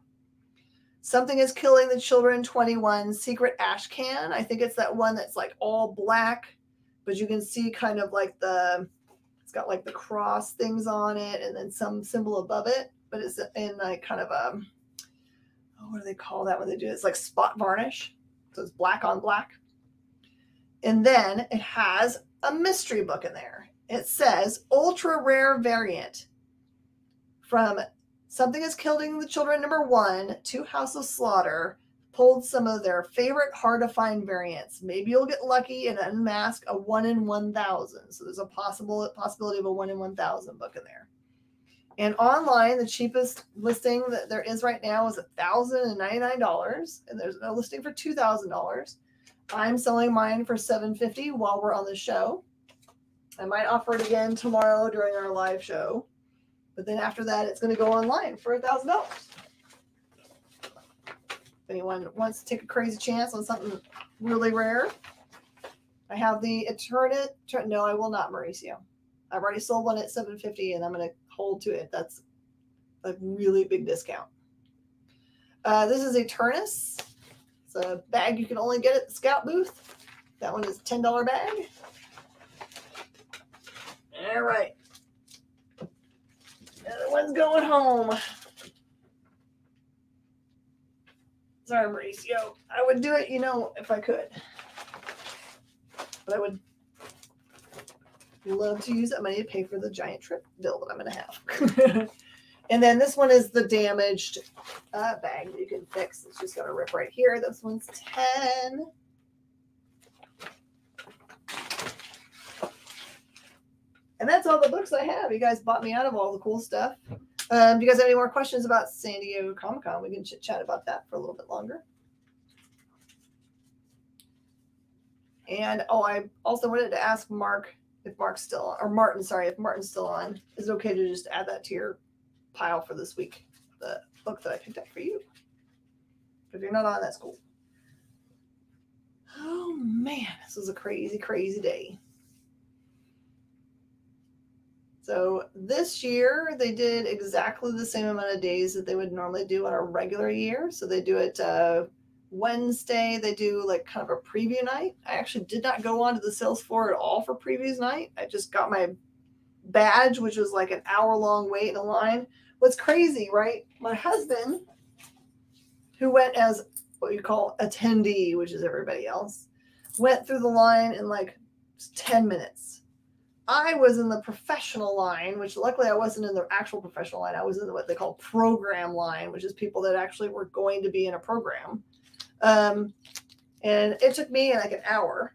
Something is Killing the Children 21 Secret Ash Can. I think it's that one that's like all black, but you can see kind of like it's got like the cross things on it and then some symbol above it, but it's in like kind of a, what do they call that when they do it? It's like spot varnish. So it's black on black. And then it has a mystery book in there. It says ultra rare variant from Something is Killing the Children #1 to House of Slaughter. Pulled some of their favorite hard to find variants. Maybe you'll get lucky and unmask a 1 in 1,000. So there's a possibility of a 1 in 1,000 book in there. And online, the cheapest listing that there is right now is $1,099, and there's no listing for $2,000. I'm selling mine for $750 while we're on the show. I might offer it again tomorrow during our live show. But then after that, it's going to go online for $1,000. If anyone wants to take a crazy chance on something really rare, I have the Eternate. No, I will not, Mauricio. I've already sold one at $750, and I'm going to hold to it. That's a really big discount. This is Eternus. It's a bag you can only get at the Scout booth. That one is a $10 bag. All right. The one's going home. Sorry, Mauricio. I would do it, if I could. But I would love to use that money to pay for the giant trip bill that I'm going to have. And then this one is the damaged bag that you can fix. It's just got a rip right here. This one's 10. And that's all the books I have. You guys bought me out of all the cool stuff. Do you guys have any more questions about San Diego Comic-Con? We can chit-chat about that for a little bit longer. And, I also wanted to ask Mark if Mark's still on, or Martin, sorry, if Martin's still on. Is it okay to just add that to your pile for this week? The book that I picked up for you. If you're not on, that's cool. Oh, man. This was a crazy, crazy day. So this year, they did exactly the same amount of days that they would normally do on a regular year. So they do it Wednesday. They do like kind of a preview night. I actually did not go onto the sales floor at all for previews night. I just got my badge, which was like an hour-long wait in a line. What's crazy, right? My husband, who went as what you call attendee, which is everybody else, went through the line in like 10 minutes. I was in the professional line, which luckily I wasn't in the actual professional line. I was in what they call program line, which is people that actually were going to be in a program. And it took me like an hour.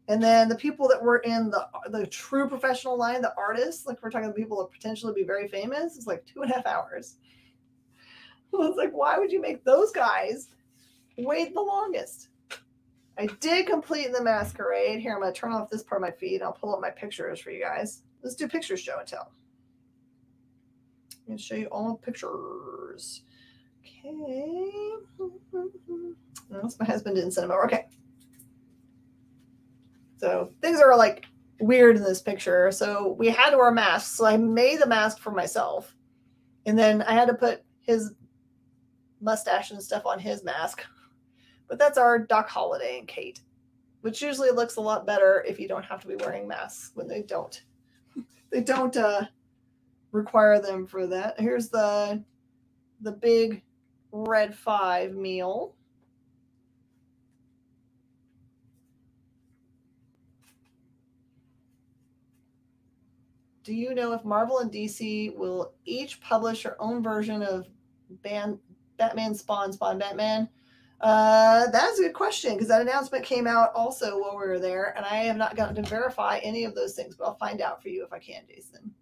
And then the people that were in the true professional line, the artists, like we're talking about people that potentially be very famous, it's like 2.5 hours. Well, it's like, why would you make those guys wait the longest? I did complete the masquerade. Here, I'm going to turn off this part of my feed. I'll pull up my pictures for you guys. Let's do picture show and tell. I'm going to show you all the pictures. Okay. Unless my husband didn't send them over. Okay. So things are like weird in this picture. So we had to wear masks. So I made the mask for myself. And then I had to put his mustache and stuff on his mask. But that's our Doc Holliday and Kate, which usually looks a lot better if you don't have to be wearing masks when they don't. They don't require them for that. Here's the big Red 5 meal. Do you know if Marvel and DC will each publish their own version of Batman Spawn Batman? That's a good question, because that announcement came out also while we were there, and I have not gotten to verify any of those things, but I'll find out for you if I can, Jason.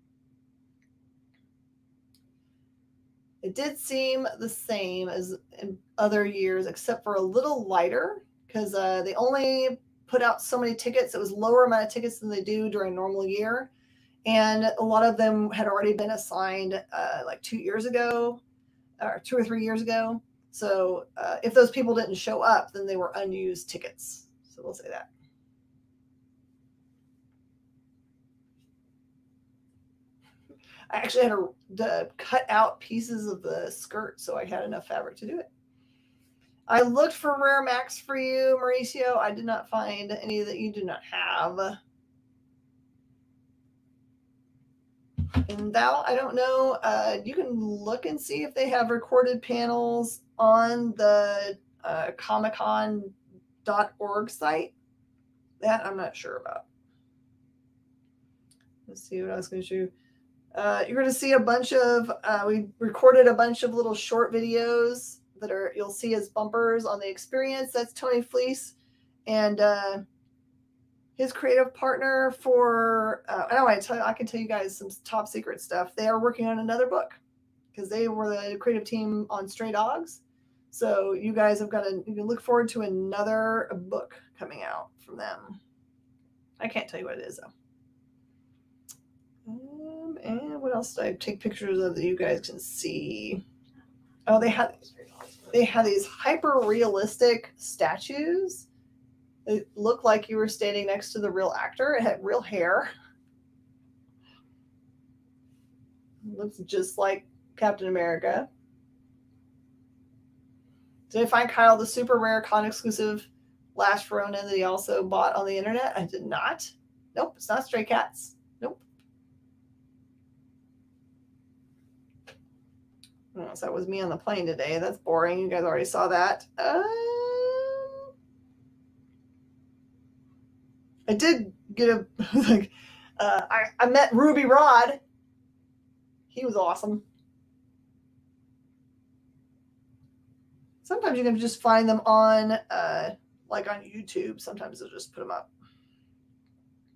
It did seem the same as in other years, except for a little lighter, because they only put out so many tickets. It was lower amount of tickets than they do during a normal year. And a lot of them had already been assigned like 2 years ago, or 2 or 3 years ago. So if those people didn't show up, then they were unused tickets. So we'll say that. I actually had to cut out pieces of the skirt so I had enough fabric to do it. I looked for rare Macs for you, Mauricio. I did not find any that you do not have. And Val, I don't know. You can look and see if they have recorded panels on the comiccon.org site. That I'm not sure about. Let's see what I was going to show you. You're going to see a bunch of, we recorded a bunch of little short videos that you'll see as bumpers on the experience. That's Tony Fleece and his creative partner for, I can tell you guys some top secret stuff. They are working on another book because they were the creative team on Stray Dogs. So you guys you can look forward to another book coming out from them. I can't tell you what it is though. And what else did I take pictures of that you guys can see? Oh, they had these hyper realistic statues. It looked like you were standing next to the real actor. It had real hair. It looks just like Captain America. Did I find Kyle the super rare con exclusive Last Ronin that he also bought on the internet? I did not. Nope, it's not Stray Cats. Nope. Oh, so that was me on the plane today. That's boring. You guys already saw that. I did get a like. I met Ruby Rod. He was awesome. Sometimes you can just find them on like on YouTube. Sometimes they'll just put them up.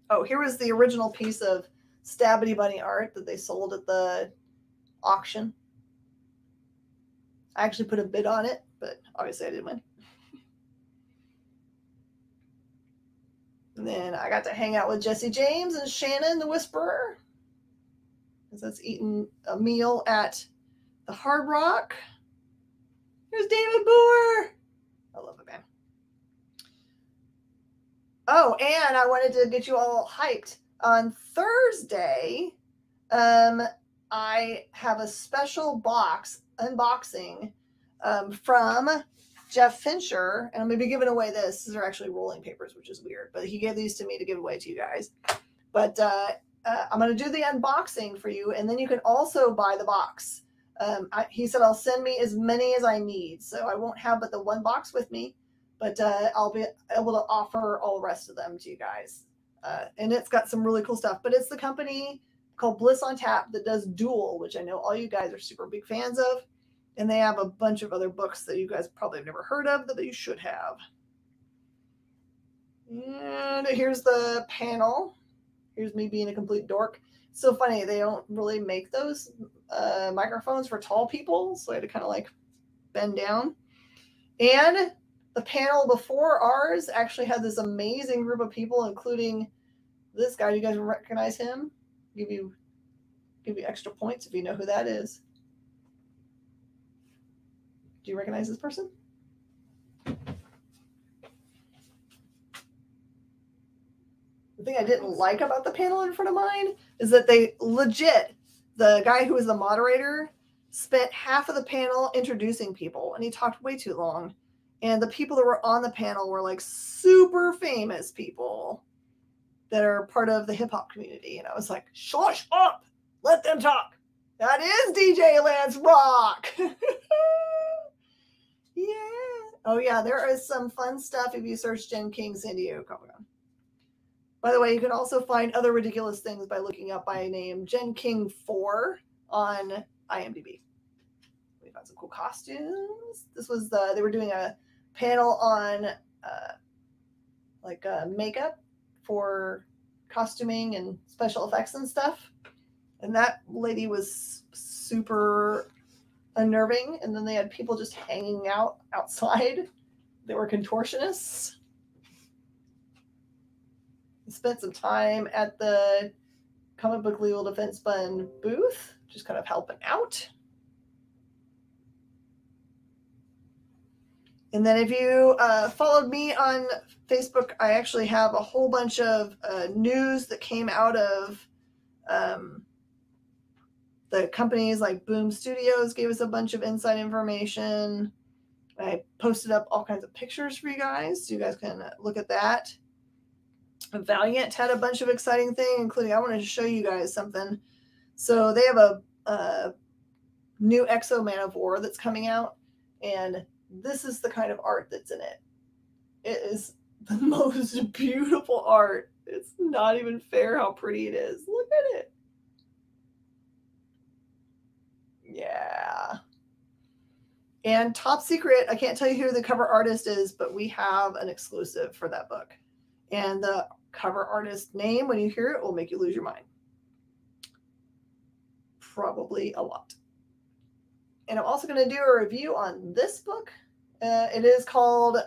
Oh, here was the original piece of Stabbity Bunny art that they sold at the auction. I actually put a bid on it, but obviously I didn't win. And then I got to hang out with Jesse James and Shannon the Whisperer, because that's eating a meal at the Hard Rock. There's David Boer. I love it, man. Oh, and I wanted to get you all hyped. On Thursday, I have a special box unboxing from Jeff Fincher, and I'm going to be giving away this. These are actually rolling papers, which is weird, but he gave these to me to give away to you guys. But I'm going to do the unboxing for you, and then you can also buy the box. He said I'll send me as many as I need, so I won't have but the one box with me, but I'll be able to offer all the rest of them to you guys. And it's got some really cool stuff, but it's the company called Bliss on Tap that does Duel, which I know all you guys are super big fans of. And they have a bunch of other books that you guys probably have never heard of that you should have. And here's the panel. Here's me being a complete dork. It's so funny. They don't really make those microphones for tall people. So I had to kind of like bend down. And the panel before ours actually had this amazing group of people, including this guy. Do you guys recognize him? Give you extra points if you know who that is. Do you recognize this person? The thing I didn't like about the panel in front of mine is that they legit, the guy who was the moderator spent half of the panel introducing people, and he talked way too long. And the people that were on the panel were like super famous people that are part of the hip hop community. And I was like, shush up, let them talk. That is DJ Lance Rock. Yeah. Oh yeah, there is some fun stuff if you search Jen King San Diego Comic-Con. By the way, you can also find other ridiculous things by looking up by name Jen King 4 on IMDb. We got some cool costumes. This was they were doing a panel on makeup for costuming and special effects and stuff. And that lady was super unnerving. And then they had people just hanging out outside. They were contortionists. I spent some time at the Comic Book Legal Defense Fund booth, just kind of helping out. And then if you followed me on Facebook, I actually have a whole bunch of news that came out of the companies like Boom Studios gave us a bunch of inside information. I posted up all kinds of pictures for you guys, so you guys can look at that. Valiant had a bunch of exciting things, including I wanted to show you guys something. So they have a new Exo Man of War that's coming out, and this is the kind of art that's in it. It is the most beautiful art. It's not even fair how pretty it is. Look at it. Yeah. And top secret, I can't tell you who the cover artist is, but we have an exclusive for that book. And the cover artist name, when you hear it, will make you lose your mind. Probably a lot. And I'm also going to do a review on this book. It is called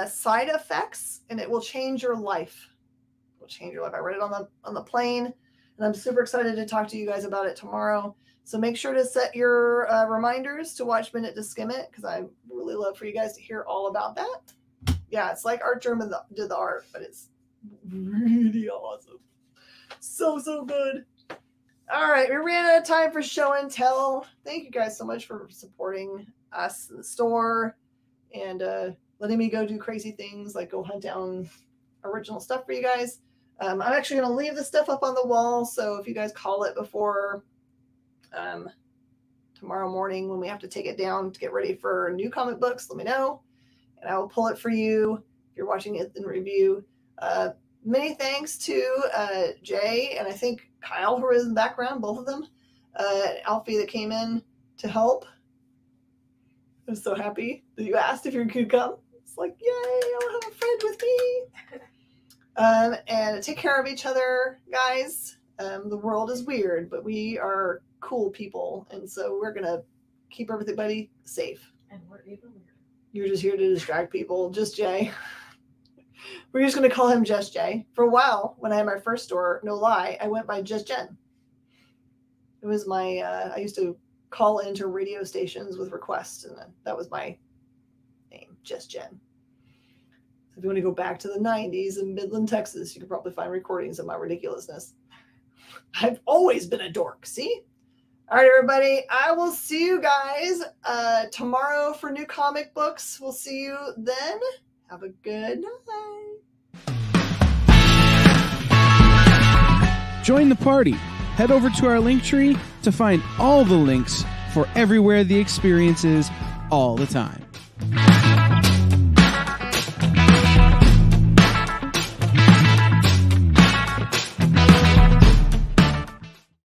Side Effects, and it will change your life. It will change your life. I read it on the plane, and I'm super excited to talk to you guys about it tomorrow. So make sure to set your reminders to watch Minute to Skim It, because I really love for you guys to hear all about that. Yeah, it's like Art German did the art, but it's really awesome. So good. All right, we ran out of time for show and tell. Thank you guys so much for supporting us in the store and letting me go do crazy things like go hunt down original stuff for you guys. I'm actually going to leave the stuff up on the wall, so if you guys call it before tomorrow morning when we have to take it down to get ready for new comic books, let me know, and I will pull it for you if you're watching it in review. Many thanks to Jay and I think Kyle, who was in the background, both of them, Alfie that came in to help. I'm so happy that you asked if you could come. It's like, yay, I'll have a friend with me. And take care of each other, guys. The world is weird, but we are cool people, and so we're going to keep everybody safe. And we're even weirder. You're just here to distract people. Just Jay. We're just going to call him Just Jay. For a while, when I had my first store, no lie, I went by Just Jen. It was my, I used to call into radio stations with requests, and that was my name, Just Jen. So if you want to go back to the 90s in Midland, Texas, you can probably find recordings of my ridiculousness. I've always been a dork, see? All right, everybody, I will see you guys tomorrow for new comic books. We'll see you then. Have a good night. Join the party. Head over to our Linktree to find all the links for everywhere the experience is all the time.